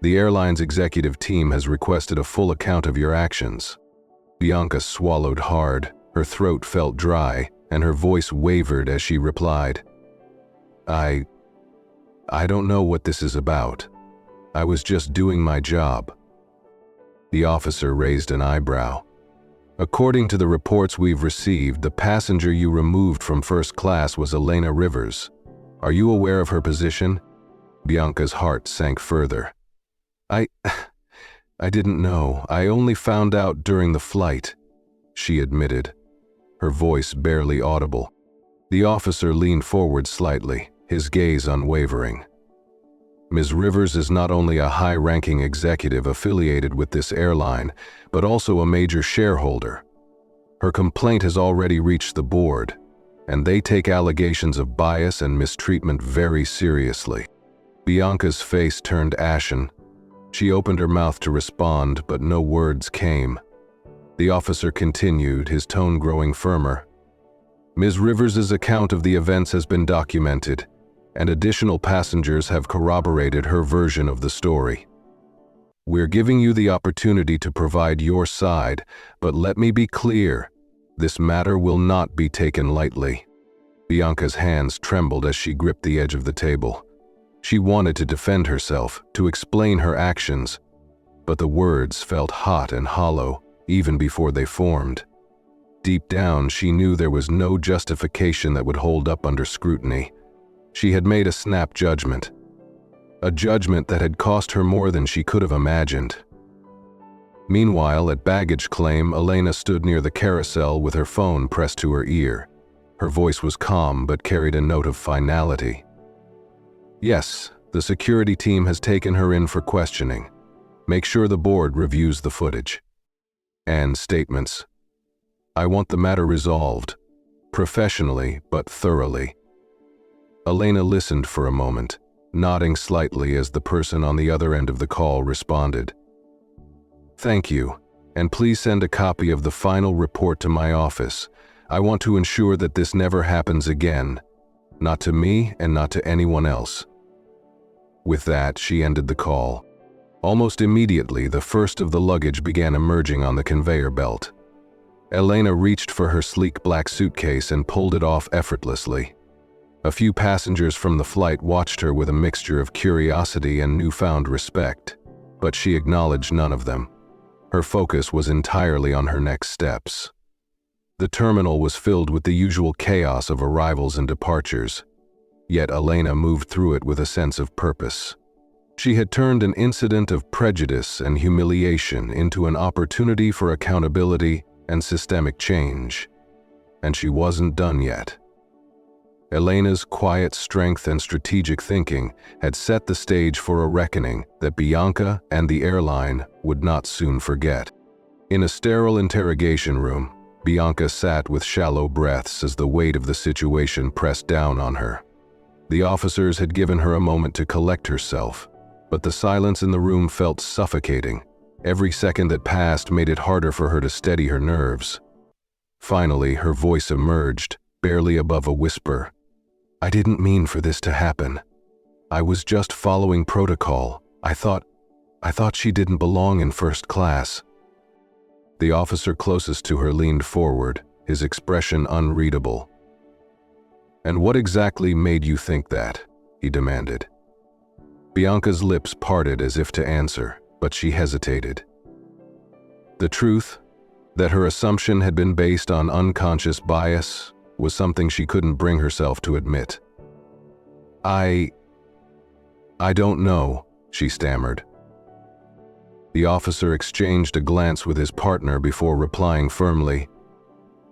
The airline's executive team has requested a full account of your actions." Bianca swallowed hard, her throat felt dry, and her voice wavered as she replied, I don't know what this is about. I was just doing my job." The officer raised an eyebrow. "According to the reports we've received, the passenger you removed from first class was Elena Rivers. Are you aware of her position?" Bianca's heart sank further. I didn't know. I only found out during the flight," she admitted, her voice barely audible. The officer leaned forward slightly, his gaze unwavering. "Ms. Rivers is not only a high-ranking executive affiliated with this airline, but also a major shareholder. Her complaint has already reached the board, and they take allegations of bias and mistreatment very seriously." Bianca's face turned ashen. She opened her mouth to respond, but no words came. The officer continued, his tone growing firmer. "Ms. Rivers's account of the events has been documented. and additional passengers have corroborated her version of the story. We're giving you the opportunity to provide your side, but let me be clear, this matter will not be taken lightly." Bianca's hands trembled as she gripped the edge of the table. She wanted to defend herself, to explain her actions, but the words felt hot and hollow even before they formed. Deep down, she knew there was no justification that would hold up under scrutiny. She had made a snap judgment. A judgment that had cost her more than she could have imagined. Meanwhile, at baggage claim, Elena stood near the carousel with her phone pressed to her ear. Her voice was calm but carried a note of finality. "Yes, the security team has taken her in for questioning. Make sure the board reviews the footage." And statements. "I want the matter resolved, professionally but thoroughly." Elena listened for a moment, nodding slightly as the person on the other end of the call responded. "Thank you, and please send a copy of the final report to my office. I want to ensure that this never happens again, not to me and not to anyone else." With that, she ended the call. Almost immediately, the first of the luggage began emerging on the conveyor belt. Elena reached for her sleek black suitcase and pulled it off effortlessly. A few passengers from the flight watched her with a mixture of curiosity and newfound respect, but she acknowledged none of them. Her focus was entirely on her next steps. The terminal was filled with the usual chaos of arrivals and departures, yet Elena moved through it with a sense of purpose. She had turned an incident of prejudice and humiliation into an opportunity for accountability and systemic change, and she wasn't done yet. Elena's quiet strength and strategic thinking had set the stage for a reckoning that Bianca and the airline would not soon forget. In a sterile interrogation room, Bianca sat with shallow breaths as the weight of the situation pressed down on her. The officers had given her a moment to collect herself, but the silence in the room felt suffocating. Every second that passed made it harder for her to steady her nerves. Finally, her voice emerged, barely above a whisper. "I didn't mean for this to happen. I was just following protocol. I thought she didn't belong in first class." The officer closest to her leaned forward, his expression unreadable. "And what exactly made you think that?" he demanded. Bianca's lips parted as if to answer, but she hesitated. The truth, that her assumption had been based on unconscious bias, was something she couldn't bring herself to admit. I don't know," she stammered. The officer exchanged a glance with his partner before replying firmly,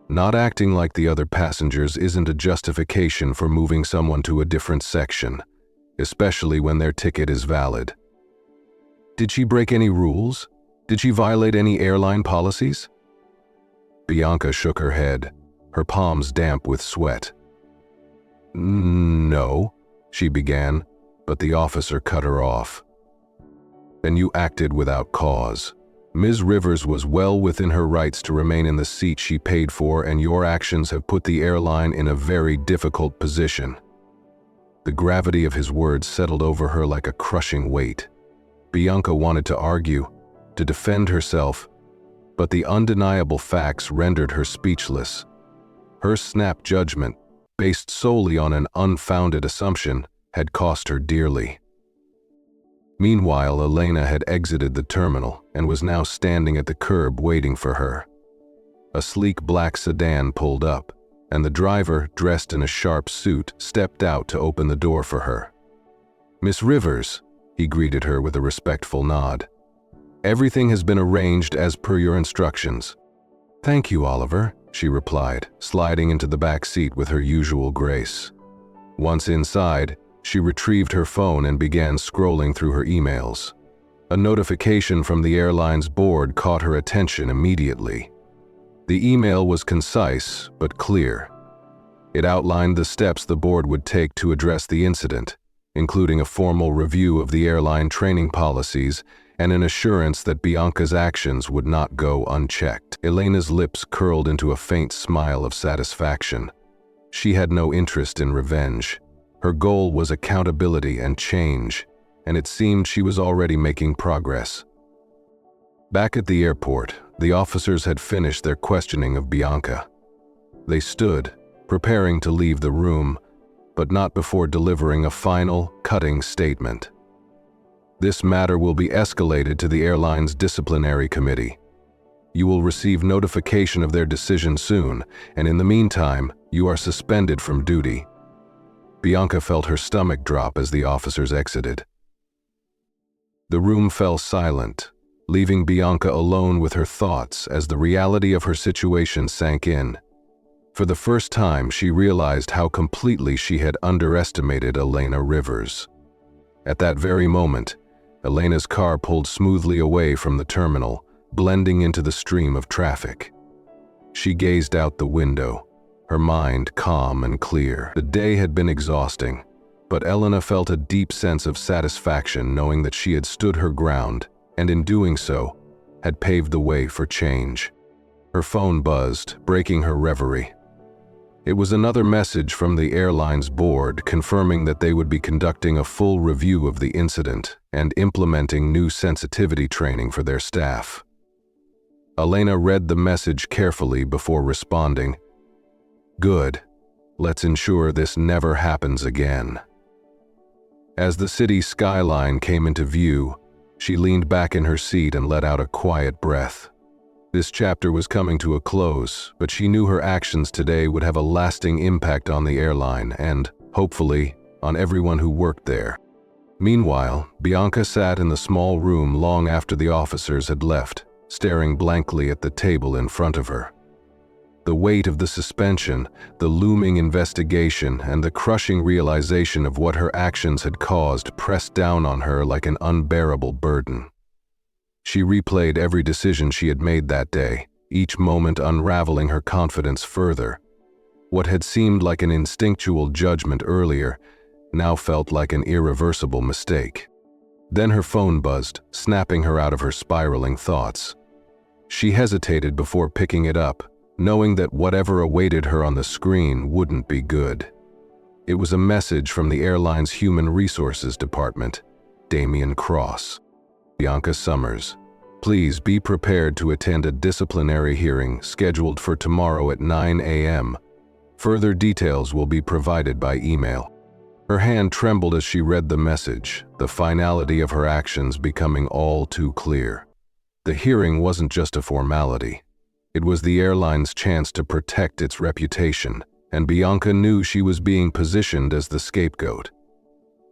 "Not acting like the other passengers isn't a justification for moving someone to a different section, especially when their ticket is valid." "Did she break any rules? Did she violate any airline policies?" Bianca shook her head, her palms damp with sweat. "No," she began, but the officer cut her off. "Then you acted without cause. Ms. Rivers was well within her rights to remain in the seat she paid for, and your actions have put the airline in a very difficult position." The gravity of his words settled over her like a crushing weight. Bianca wanted to argue, to defend herself, but the undeniable facts rendered her speechless. Her snap judgment, based solely on an unfounded assumption, had cost her dearly. Meanwhile, Elena had exited the terminal and was now standing at the curb waiting for her. A sleek black sedan pulled up, and the driver, dressed in a sharp suit, stepped out to open the door for her. "Miss Rivers," he greeted her with a respectful nod. "Everything has been arranged as per your instructions." "Thank you, Oliver," she replied, sliding into the back seat with her usual grace. Once inside, she retrieved her phone and began scrolling through her emails. A notification from the airline's board caught her attention immediately. The email was concise but clear. It outlined the steps the board would take to address the incident, including a formal review of the airline training policies and an assurance that Bianca's actions would not go unchecked. Elena's lips curled into a faint smile of satisfaction. She had no interest in revenge. Her goal was accountability and change, and it seemed she was already making progress. Back at the airport, the officers had finished their questioning of Bianca. They stood, preparing to leave the room, but not before delivering a final, cutting statement. This matter will be escalated to the airline's disciplinary committee. You will receive notification of their decision soon, and in the meantime, you are suspended from duty. Bianca felt her stomach drop as the officers exited. The room fell silent, leaving Bianca alone with her thoughts as the reality of her situation sank in. For the first time, she realized how completely she had underestimated Elena Rivers. At that very moment, Elena's car pulled smoothly away from the terminal, blending into the stream of traffic. She gazed out the window, her mind calm and clear. The day had been exhausting, but Elena felt a deep sense of satisfaction knowing that she had stood her ground, and in doing so, had paved the way for change. Her phone buzzed, breaking her reverie. It was another message from the airline's board confirming that they would be conducting a full review of the incident and implementing new sensitivity training for their staff. Elena read the message carefully before responding. "Good. Let's ensure this never happens again." As the city skyline came into view, she leaned back in her seat and let out a quiet breath. This chapter was coming to a close, but she knew her actions today would have a lasting impact on the airline and, hopefully, on everyone who worked there. Meanwhile, Bianca sat in the small room long after the officers had left, staring blankly at the table in front of her. The weight of the suspension, the looming investigation, and the crushing realization of what her actions had caused pressed down on her like an unbearable burden. She replayed every decision she had made that day, each moment unraveling her confidence further. What had seemed like an instinctual judgment earlier now felt like an irreversible mistake. Then her phone buzzed, snapping her out of her spiraling thoughts. She hesitated before picking it up, knowing that whatever awaited her on the screen wouldn't be good. It was a message from the airline's Human Resources Department, Damian Cross. Bianca Summers, please be prepared to attend a disciplinary hearing scheduled for tomorrow at 9 a.m. Further details will be provided by email. Her hand trembled as she read the message, the finality of her actions becoming all too clear. The hearing wasn't just a formality. It was the airline's chance to protect its reputation, and Bianca knew she was being positioned as the scapegoat.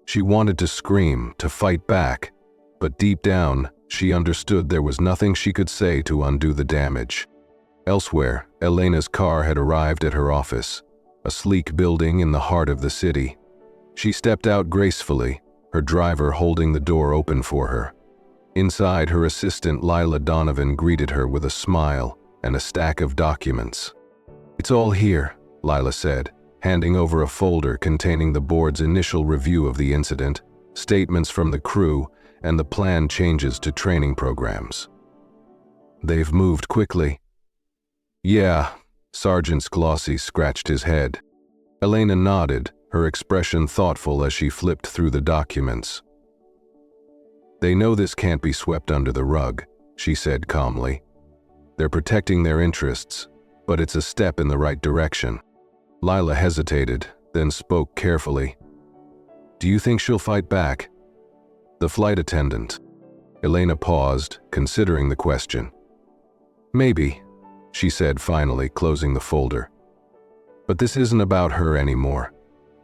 She wanted to scream, to fight back, but deep down, she understood there was nothing she could say to undo the damage. Elsewhere, Elena's car had arrived at her office, a sleek building in the heart of the city. She stepped out gracefully, her driver holding the door open for her. Inside, her assistant Lila Donovan greeted her with a smile and a stack of documents. "It's all here," Lila said, handing over a folder containing the board's initial review of the incident, statements from the crew, and the planned changes to training programs. "They've moved quickly." "Yeah," Sergeant Sclossie scratched his head. Elena nodded, her expression thoughtful as she flipped through the documents. "They know this can't be swept under the rug," she said calmly. "They're protecting their interests, but it's a step in the right direction." Lila hesitated, then spoke carefully. "Do you think she'll fight back?" "The flight attendant." Elena paused, considering the question. "Maybe," she said finally, closing the folder. "But this isn't about her anymore.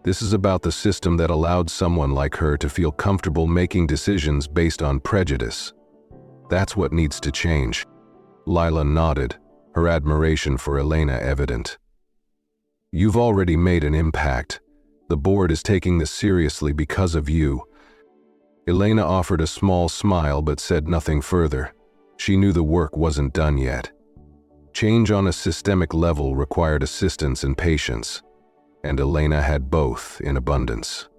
This is about the system that allowed someone like her to feel comfortable making decisions based on prejudice. That's what needs to change." Lila nodded, her admiration for Elena evident. "You've already made an impact. The board is taking this seriously because of you." Elena offered a small smile but said nothing further. She knew the work wasn't done yet. Change on a systemic level required assistance and patience, and Elena had both in abundance.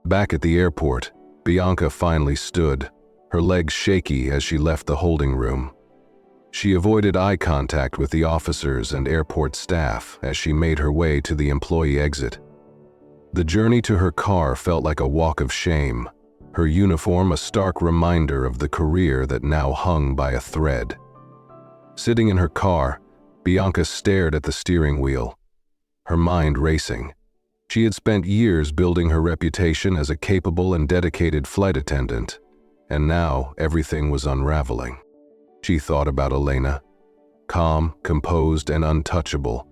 Back at the airport, Bianca finally stood, her legs shaky as she left the holding room. She avoided eye contact with the officers and airport staff as she made her way to the employee exit. The journey to her car felt like a walk of shame, her uniform a stark reminder of the career that now hung by a thread. Sitting in her car, Bianca stared at the steering wheel, her mind racing. She had spent years building her reputation as a capable and dedicated flight attendant, and now everything was unraveling. She thought about Elena, calm, composed, and untouchable,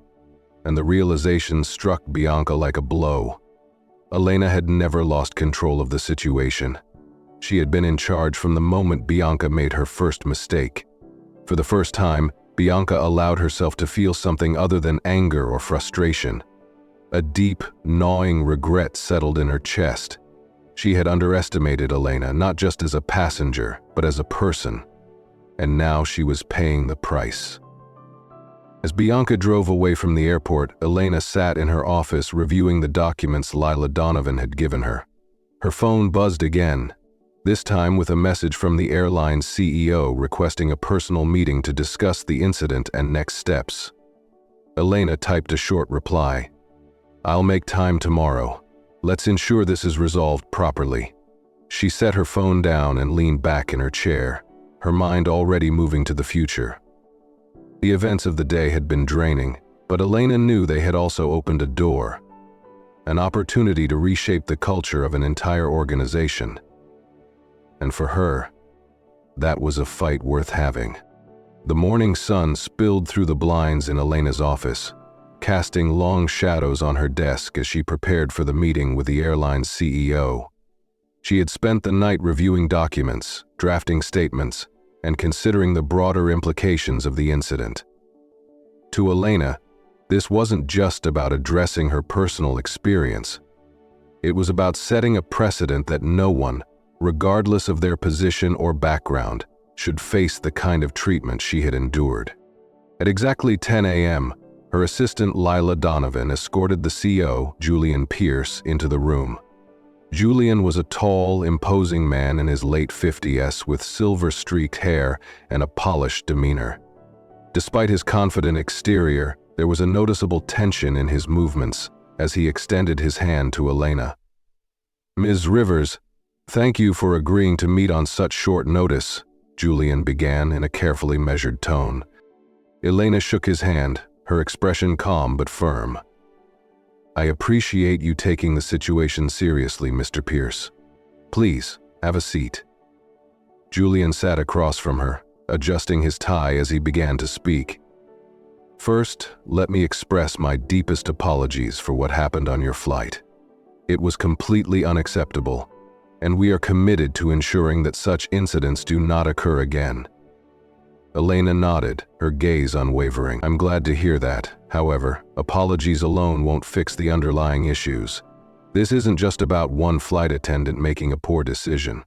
and the realization struck Bianca like a blow. Elena had never lost control of the situation. She had been in charge from the moment Bianca made her first mistake. For the first time, Bianca allowed herself to feel something other than anger or frustration. A deep, gnawing regret settled in her chest. She had underestimated Elena, not just as a passenger, but as a person. And now she was paying the price. As Bianca drove away from the airport, Elena sat in her office reviewing the documents Lila Donovan had given her. Her phone buzzed again, this time with a message from the airline's CEO requesting a personal meeting to discuss the incident and next steps. Elena typed a short reply. "I'll make time tomorrow. Let's ensure this is resolved properly." She set her phone down and leaned back in her chair, her mind already moving to the future. The events of the day had been draining, but Elena knew they had also opened a door, an opportunity to reshape the culture of an entire organization. And for her, that was a fight worth having. The morning sun spilled through the blinds in Elena's office, casting long shadows on her desk as she prepared for the meeting with the airline's CEO. She had spent the night reviewing documents, drafting statements, and considering the broader implications of the incident. To Elena, this wasn't just about addressing her personal experience. It was about setting a precedent that no one, regardless of their position or background, should face the kind of treatment she had endured. At exactly 10 a.m., her assistant Lila Donovan escorted the CO, Julian Pierce, into the room. Julian was a tall, imposing man in his late 50s with silver-streaked hair and a polished demeanor. Despite his confident exterior, there was a noticeable tension in his movements as he extended his hand to Elena. "Ms. Rivers, thank you for agreeing to meet on such short notice," Julian began in a carefully measured tone. Elena shook his hand, her expression calm but firm. "I appreciate you taking the situation seriously, Mr. Pierce. Please, have a seat." Julian sat across from her, adjusting his tie as he began to speak. "First, let me express my deepest apologies for what happened on your flight. It was completely unacceptable, and we are committed to ensuring that such incidents do not occur again." Elena nodded, her gaze unwavering. "I'm glad to hear that. However, apologies alone won't fix the underlying issues. This isn't just about one flight attendant making a poor decision.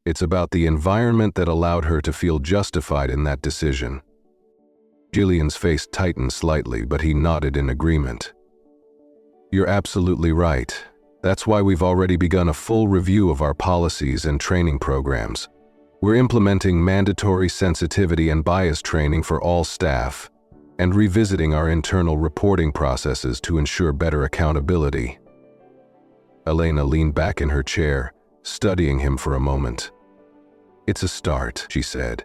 It's about the environment that allowed her to feel justified in that decision." Julian's face tightened slightly, but he nodded in agreement. "You're absolutely right. That's why we've already begun a full review of our policies and training programs. We're implementing mandatory sensitivity and bias training for all staff, and revisiting our internal reporting processes to ensure better accountability." Elena leaned back in her chair, studying him for a moment. "It's a start," she said.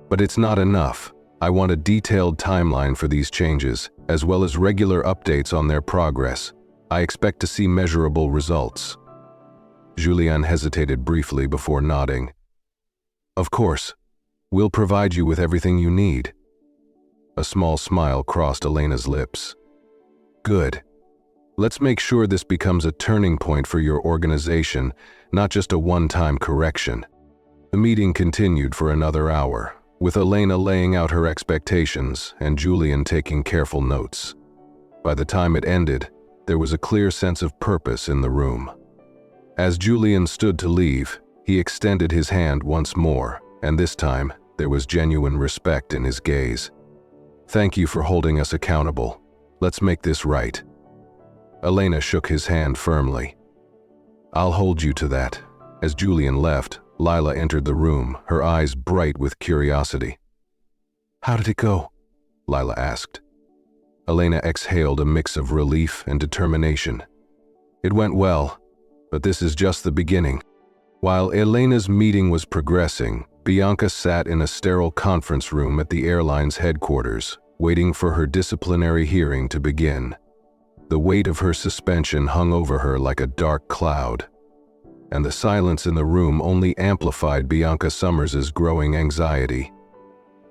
"But it's not enough. I want a detailed timeline for these changes, as well as regular updates on their progress. I expect to see measurable results." Julian hesitated briefly before nodding. "Of course. We'll provide you with everything you need." A small smile crossed Elena's lips. "Good. Let's make sure this becomes a turning point for your organization, not just a one-time correction." The meeting continued for another hour, with Elena laying out her expectations and Julian taking careful notes. By the time it ended, there was a clear sense of purpose in the room. As Julian stood to leave, he extended his hand once more, and this time, there was genuine respect in his gaze. "Thank you for holding us accountable. Let's make this right." Elena shook his hand firmly. "I'll hold you to that." As Julian left, Lila entered the room, her eyes bright with curiosity. "How did it go?" Lila asked. Elena exhaled a mix of relief and determination. It went well, but this is just the beginning. While Elena's meeting was progressing, Bianca sat in a sterile conference room at the airline's headquarters, waiting for her disciplinary hearing to begin. The weight of her suspension hung over her like a dark cloud, and the silence in the room only amplified Bianca Summers's growing anxiety.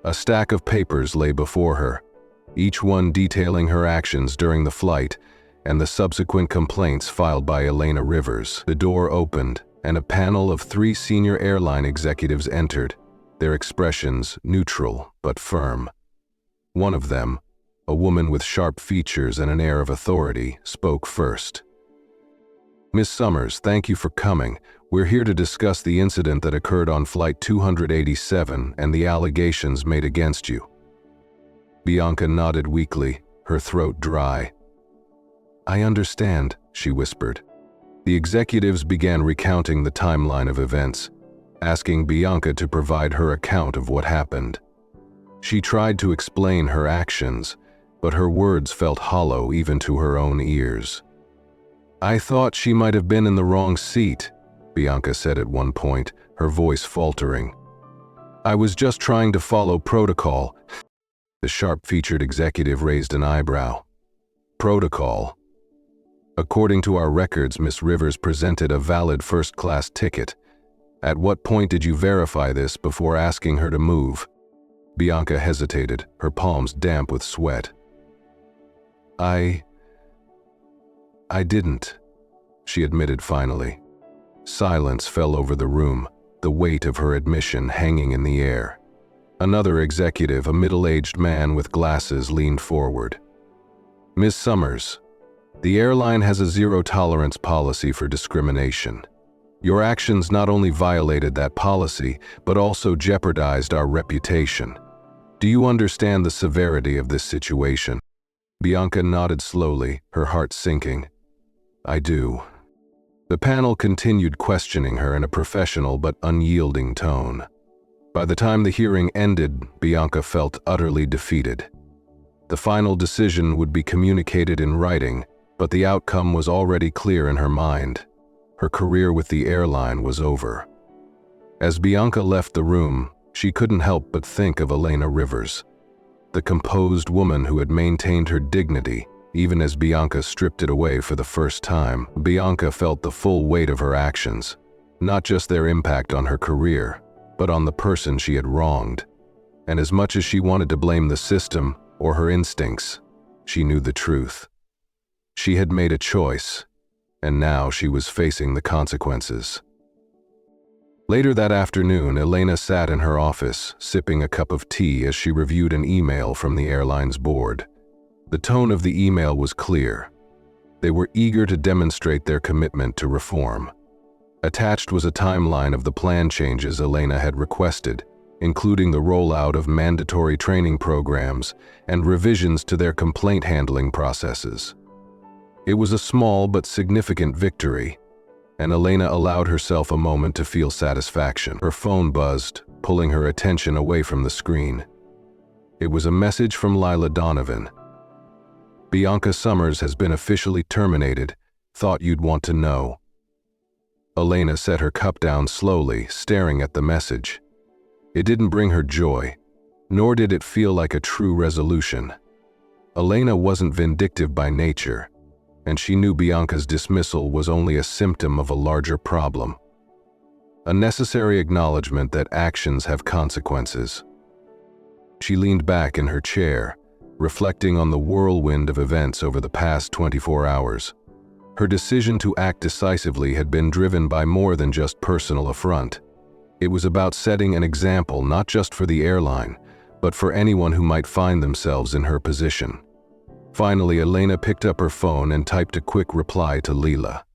A stack of papers lay before her, each one detailing her actions during the flight and the subsequent complaints filed by Elena Rivers. The door opened, and a panel of 3 senior airline executives entered, their expressions neutral but firm. One of them, a woman with sharp features and an air of authority, spoke first. "Miss Summers, thank you for coming. We're here to discuss the incident that occurred on Flight 287 and the allegations made against you." Bianca nodded weakly, her throat dry. "I understand," she whispered. The executives began recounting the timeline of events, asking Bianca to provide her account of what happened. She tried to explain her actions, but her words felt hollow even to her own ears. "I thought she might have been in the wrong seat," Bianca said at one point, her voice faltering. "I was just trying to follow protocol." The sharp-featured executive raised an eyebrow. "Protocol? According to our records, Miss Rivers presented a valid first-class ticket. At what point did you verify this before asking her to move?" Bianca hesitated, her palms damp with sweat. I didn't," she admitted finally. Silence fell over the room, the weight of her admission hanging in the air. Another executive, a middle-aged man with glasses, leaned forward. "Miss Summers, the airline has a zero-tolerance policy for discrimination. Your actions not only violated that policy, but also jeopardized our reputation. Do you understand the severity of this situation?" Bianca nodded slowly, her heart sinking. "I do." The panel continued questioning her in a professional but unyielding tone. By the time the hearing ended, Bianca felt utterly defeated. The final decision would be communicated in writing, but the outcome was already clear in her mind. Her career with the airline was over. As Bianca left the room, she couldn't help but think of Elena Rivers, the composed woman who had maintained her dignity, even as Bianca stripped it away for the first time. Bianca felt the full weight of her actions, not just their impact on her career, but on the person she had wronged. And as much as she wanted to blame the system or her instincts, she knew the truth. She had made a choice, and now she was facing the consequences. Later that afternoon, Elena sat in her office, sipping a cup of tea as she reviewed an email from the airline's board. The tone of the email was clear. They were eager to demonstrate their commitment to reform. Attached was a timeline of the plan changes Elena had requested, including the rollout of mandatory training programs and revisions to their complaint handling processes. It was a small but significant victory, and Elena allowed herself a moment to feel satisfaction. Her phone buzzed, pulling her attention away from the screen. It was a message from Lila Donovan. "Bianca Summers has been officially terminated. Thought you'd want to know." Elena set her cup down slowly, staring at the message. It didn't bring her joy, nor did it feel like a true resolution. Elena wasn't vindictive by nature, and she knew Bianca's dismissal was only a symptom of a larger problem. A necessary acknowledgement that actions have consequences. She leaned back in her chair, reflecting on the whirlwind of events over the past 24 hours. Her decision to act decisively had been driven by more than just personal affront. It was about setting an example not just for the airline, but for anyone who might find themselves in her position. Finally, Elena picked up her phone and typed a quick reply to Lila.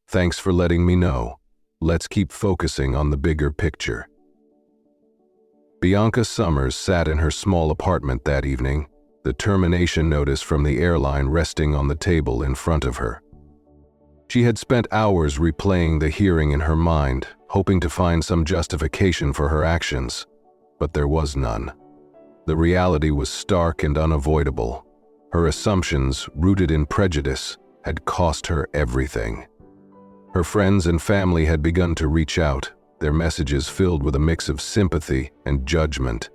"Thanks for letting me know. Let's keep focusing on the bigger picture." Bianca Summers sat in her small apartment that evening, the termination notice from the airline resting on the table in front of her. She had spent hours replaying the hearing in her mind, hoping to find some justification for her actions, but there was none. The reality was stark and unavoidable. Her assumptions, rooted in prejudice, had cost her everything. Her friends and family had begun to reach out, their messages filled with a mix of sympathy and judgment.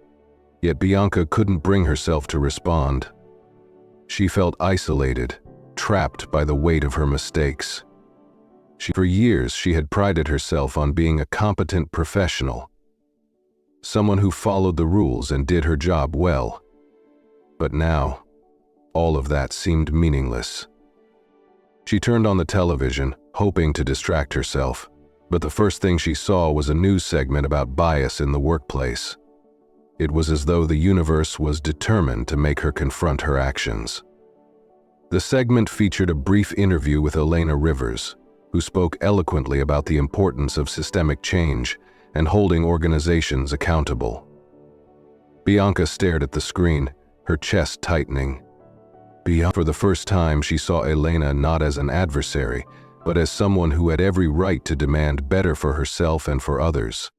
Yet Bianca couldn't bring herself to respond. She felt isolated, trapped by the weight of her mistakes. For years, she had prided herself on being a competent professional, someone who followed the rules and did her job well. But now, all of that seemed meaningless. She turned on the television, hoping to distract herself, but the first thing she saw was a news segment about bias in the workplace. It was as though the universe was determined to make her confront her actions. The segment featured a brief interview with Elena Rivers, who spoke eloquently about the importance of systemic change and holding organizations accountable. Bianca stared at the screen, her chest tightening. For the first time, she saw Elena not as an adversary, but as someone who had every right to demand better for herself and for others.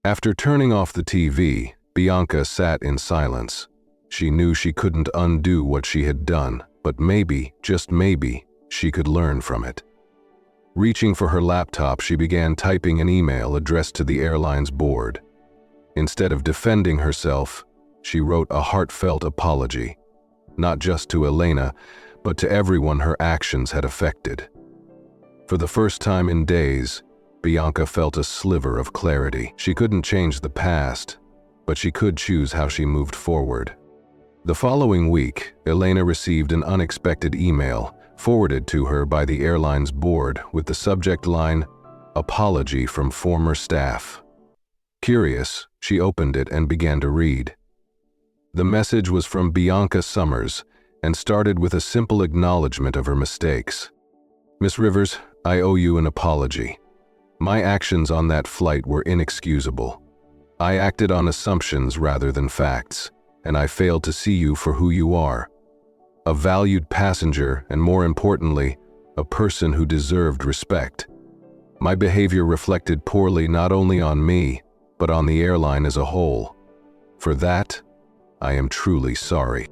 After turning off the TV, Bianca sat in silence. She knew she couldn't undo what she had done, but maybe, just maybe, she could learn from it. Reaching for her laptop, she began typing an email addressed to the airline's board. Instead of defending herself, she wrote a heartfelt apology, not just to Elena, but to everyone her actions had affected. For the first time in days, Bianca felt a sliver of clarity. She couldn't change the past, but she could choose how she moved forward. The following week, Elena received an unexpected email forwarded to her by the airline's board with the subject line, "Apology from former staff." Curious, she opened it and began to read. The message was from Bianca Summers and started with a simple acknowledgement of her mistakes. "Miss Rivers, I owe you an apology. My actions on that flight were inexcusable. I acted on assumptions rather than facts, and I failed to see you for who you are. A valued passenger, and more importantly, a person who deserved respect. My behavior reflected poorly not only on me, but on the airline as a whole. For that, I am truly sorry."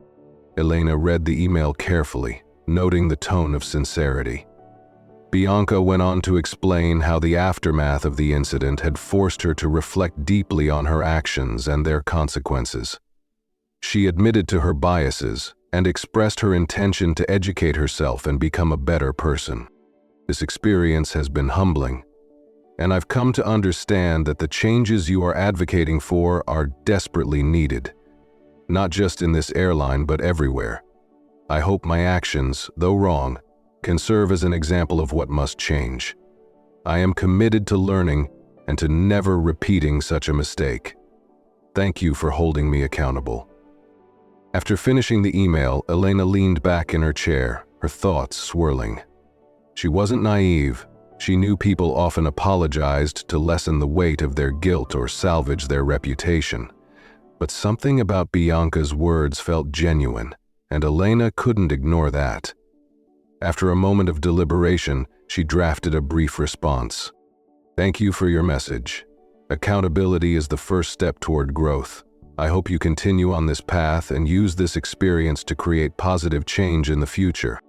Elena read the email carefully, noting the tone of sincerity. Bianca went on to explain how the aftermath of the incident had forced her to reflect deeply on her actions and their consequences. She admitted to her biases and expressed her intention to educate herself and become a better person. "This experience has been humbling, and I've come to understand that the changes you are advocating for are desperately needed, not just in this airline but everywhere. I hope my actions, though wrong, can serve as an example of what must change. I am committed to learning and to never repeating such a mistake. Thank you for holding me accountable." After finishing the email, Elena leaned back in her chair, her thoughts swirling. She wasn't naive. She knew people often apologized to lessen the weight of their guilt or salvage their reputation. But something about Bianca's words felt genuine, and Elena couldn't ignore that. After a moment of deliberation, she drafted a brief response. "Thank you for your message. Accountability is the first step toward growth. I hope you continue on this path and use this experience to create positive change in the future."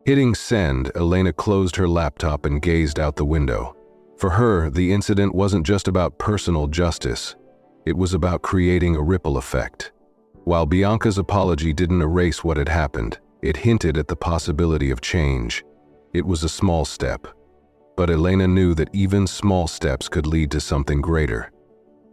Hitting send, Elena closed her laptop and gazed out the window. For her, the incident wasn't just about personal justice. It was about creating a ripple effect. While Bianca's apology didn't erase what had happened, it hinted at the possibility of change. It was a small step, but Elena knew that even small steps could lead to something greater.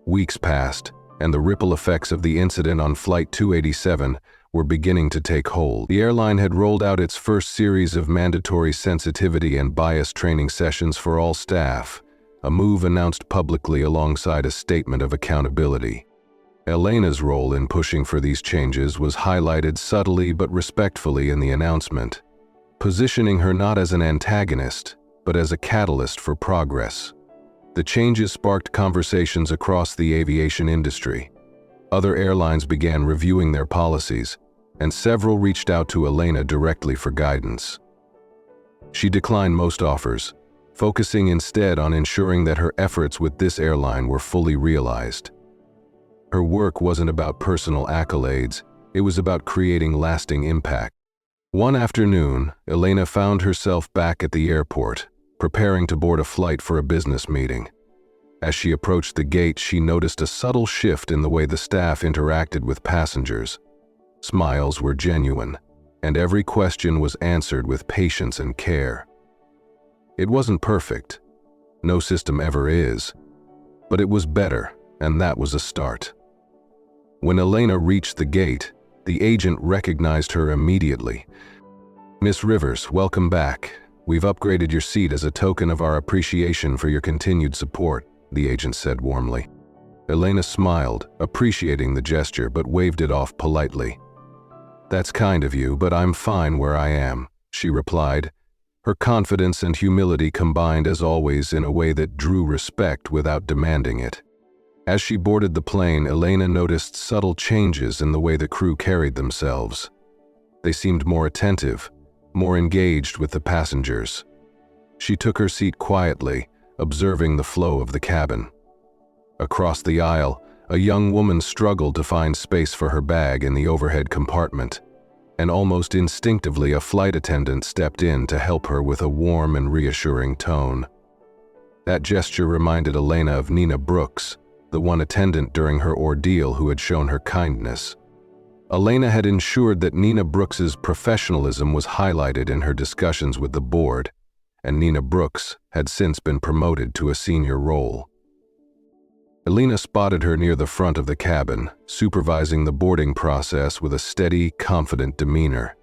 Weeks passed, and the ripple effects of the incident on Flight 287 were beginning to take hold. The airline had rolled out its first series of mandatory sensitivity and bias training sessions for all staff, a move announced publicly alongside a statement of accountability. Elena's role in pushing for these changes was highlighted subtly but respectfully in the announcement, positioning her not as an antagonist, but as a catalyst for progress. The changes sparked conversations across the aviation industry. Other airlines began reviewing their policies, and several reached out to Elena directly for guidance. She declined most offers, focusing instead on ensuring that her efforts with this airline were fully realized. Her work wasn't about personal accolades, it was about creating lasting impact. One afternoon, Elena found herself back at the airport, preparing to board a flight for a business meeting. As she approached the gate, she noticed a subtle shift in the way the staff interacted with passengers. Smiles were genuine, and every question was answered with patience and care. It wasn't perfect. No system ever is. But it was better, and that was a start. When Elena reached the gate, the agent recognized her immediately. "Miss Rivers, welcome back. We've upgraded your seat as a token of our appreciation for your continued support," the agent said warmly. Elena smiled, appreciating the gesture, but waved it off politely. "That's kind of you, but I'm fine where I am," she replied. Her confidence and humility combined as always in a way that drew respect without demanding it. As she boarded the plane, Elena noticed subtle changes in the way the crew carried themselves. They seemed more attentive, more engaged with the passengers. She took her seat quietly, observing the flow of the cabin. Across the aisle, a young woman struggled to find space for her bag in the overhead compartment, and almost instinctively a flight attendant stepped in to help her with a warm and reassuring tone. That gesture reminded Elena of Nina Brooks, the one attendant during her ordeal who had shown her kindness. Elena had ensured that Nina Brooks's professionalism was highlighted in her discussions with the board, and Nina Brooks had since been promoted to a senior role. Elena spotted her near the front of the cabin, supervising the boarding process with a steady, confident demeanor.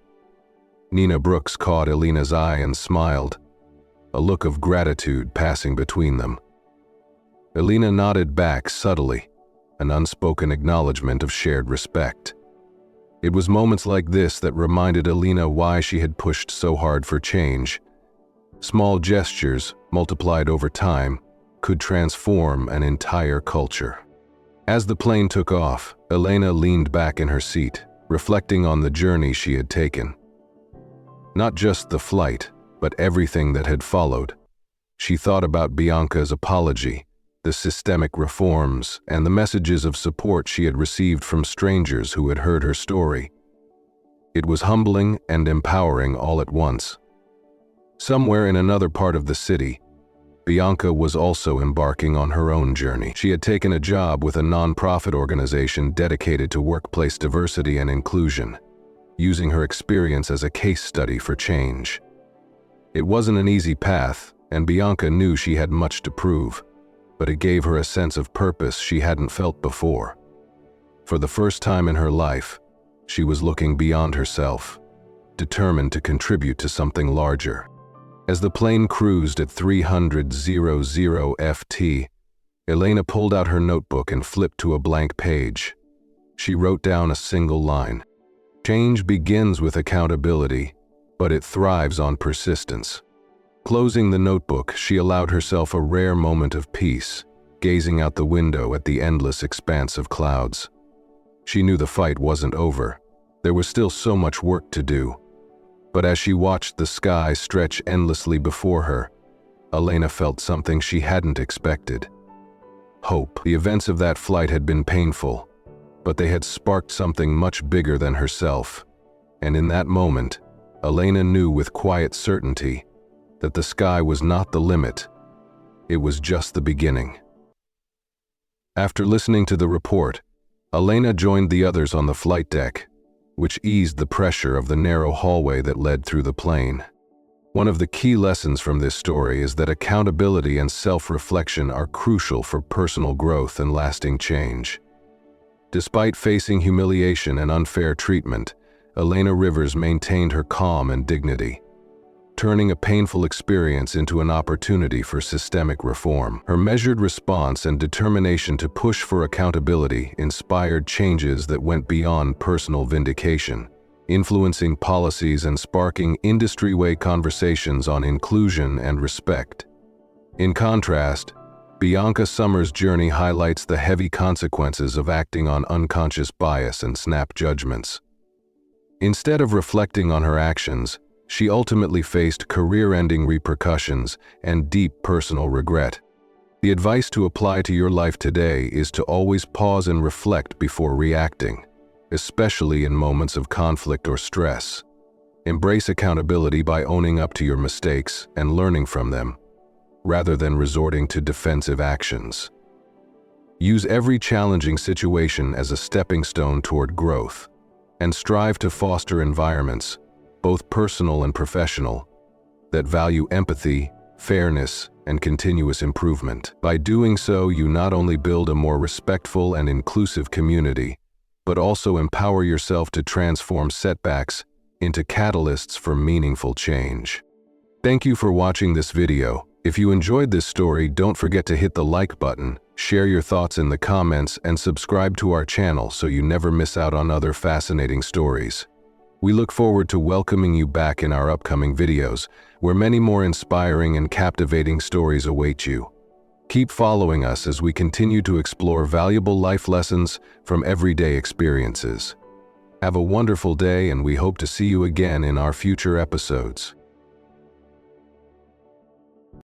Nina Brooks caught Elena's eye and smiled, a look of gratitude passing between them. Elena nodded back subtly, an unspoken acknowledgement of shared respect. It was moments like this that reminded Elena why she had pushed so hard for change. Small gestures, multiplied over time, could transform an entire culture. As the plane took off, Elena leaned back in her seat, reflecting on the journey she had taken. Not just the flight, but everything that had followed. She thought about Bianca's apology, the systemic reforms, and the messages of support she had received from strangers who had heard her story. It was humbling and empowering all at once. Somewhere in another part of the city, Bianca was also embarking on her own journey. She had taken a job with a nonprofit organization dedicated to workplace diversity and inclusion, using her experience as a case study for change. It wasn't an easy path, and Bianca knew she had much to prove, but it gave her a sense of purpose she hadn't felt before. For the first time in her life, she was looking beyond herself, determined to contribute to something larger. As the plane cruised at 300 FT, Elena pulled out her notebook and flipped to a blank page. She wrote down a single line. "Change begins with accountability, but it thrives on persistence." Closing the notebook, she allowed herself a rare moment of peace, gazing out the window at the endless expanse of clouds. She knew the fight wasn't over. There was still so much work to do. But as she watched the sky stretch endlessly before her, Elena felt something she hadn't expected. Hope. The events of that flight had been painful, but they had sparked something much bigger than herself. And in that moment, Elena knew with quiet certainty that the sky was not the limit. It was just the beginning. After listening to the report, Elena joined the others on the flight deck, which eased the pressure of the narrow hallway that led through the plane. One of the key lessons from this story is that accountability and self-reflection are crucial for personal growth and lasting change. Despite facing humiliation and unfair treatment, Elena Rivers maintained her calm and dignity, turning a painful experience into an opportunity for systemic reform. Her measured response and determination to push for accountability inspired changes that went beyond personal vindication, influencing policies and sparking industry-wide conversations on inclusion and respect. In contrast, Bianca Summers' journey highlights the heavy consequences of acting on unconscious bias and snap judgments. Instead of reflecting on her actions, she ultimately faced career-ending repercussions and deep personal regret. The advice to apply to your life today is to always pause and reflect before reacting, especially in moments of conflict or stress. Embrace accountability by owning up to your mistakes and learning from them, rather than resorting to defensive actions. Use every challenging situation as a stepping stone toward growth, and strive to foster environments, both personal and professional, that value empathy, fairness, and continuous improvement. By doing so, you not only build a more respectful and inclusive community, but also empower yourself to transform setbacks into catalysts for meaningful change. Thank you for watching this video. If you enjoyed this story, don't forget to hit the like button, share your thoughts in the comments, and subscribe to our channel so you never miss out on other fascinating stories. We look forward to welcoming you back in our upcoming videos, where many more inspiring and captivating stories await you. Keep following us as we continue to explore valuable life lessons from everyday experiences. Have a wonderful day, and we hope to see you again in our future episodes.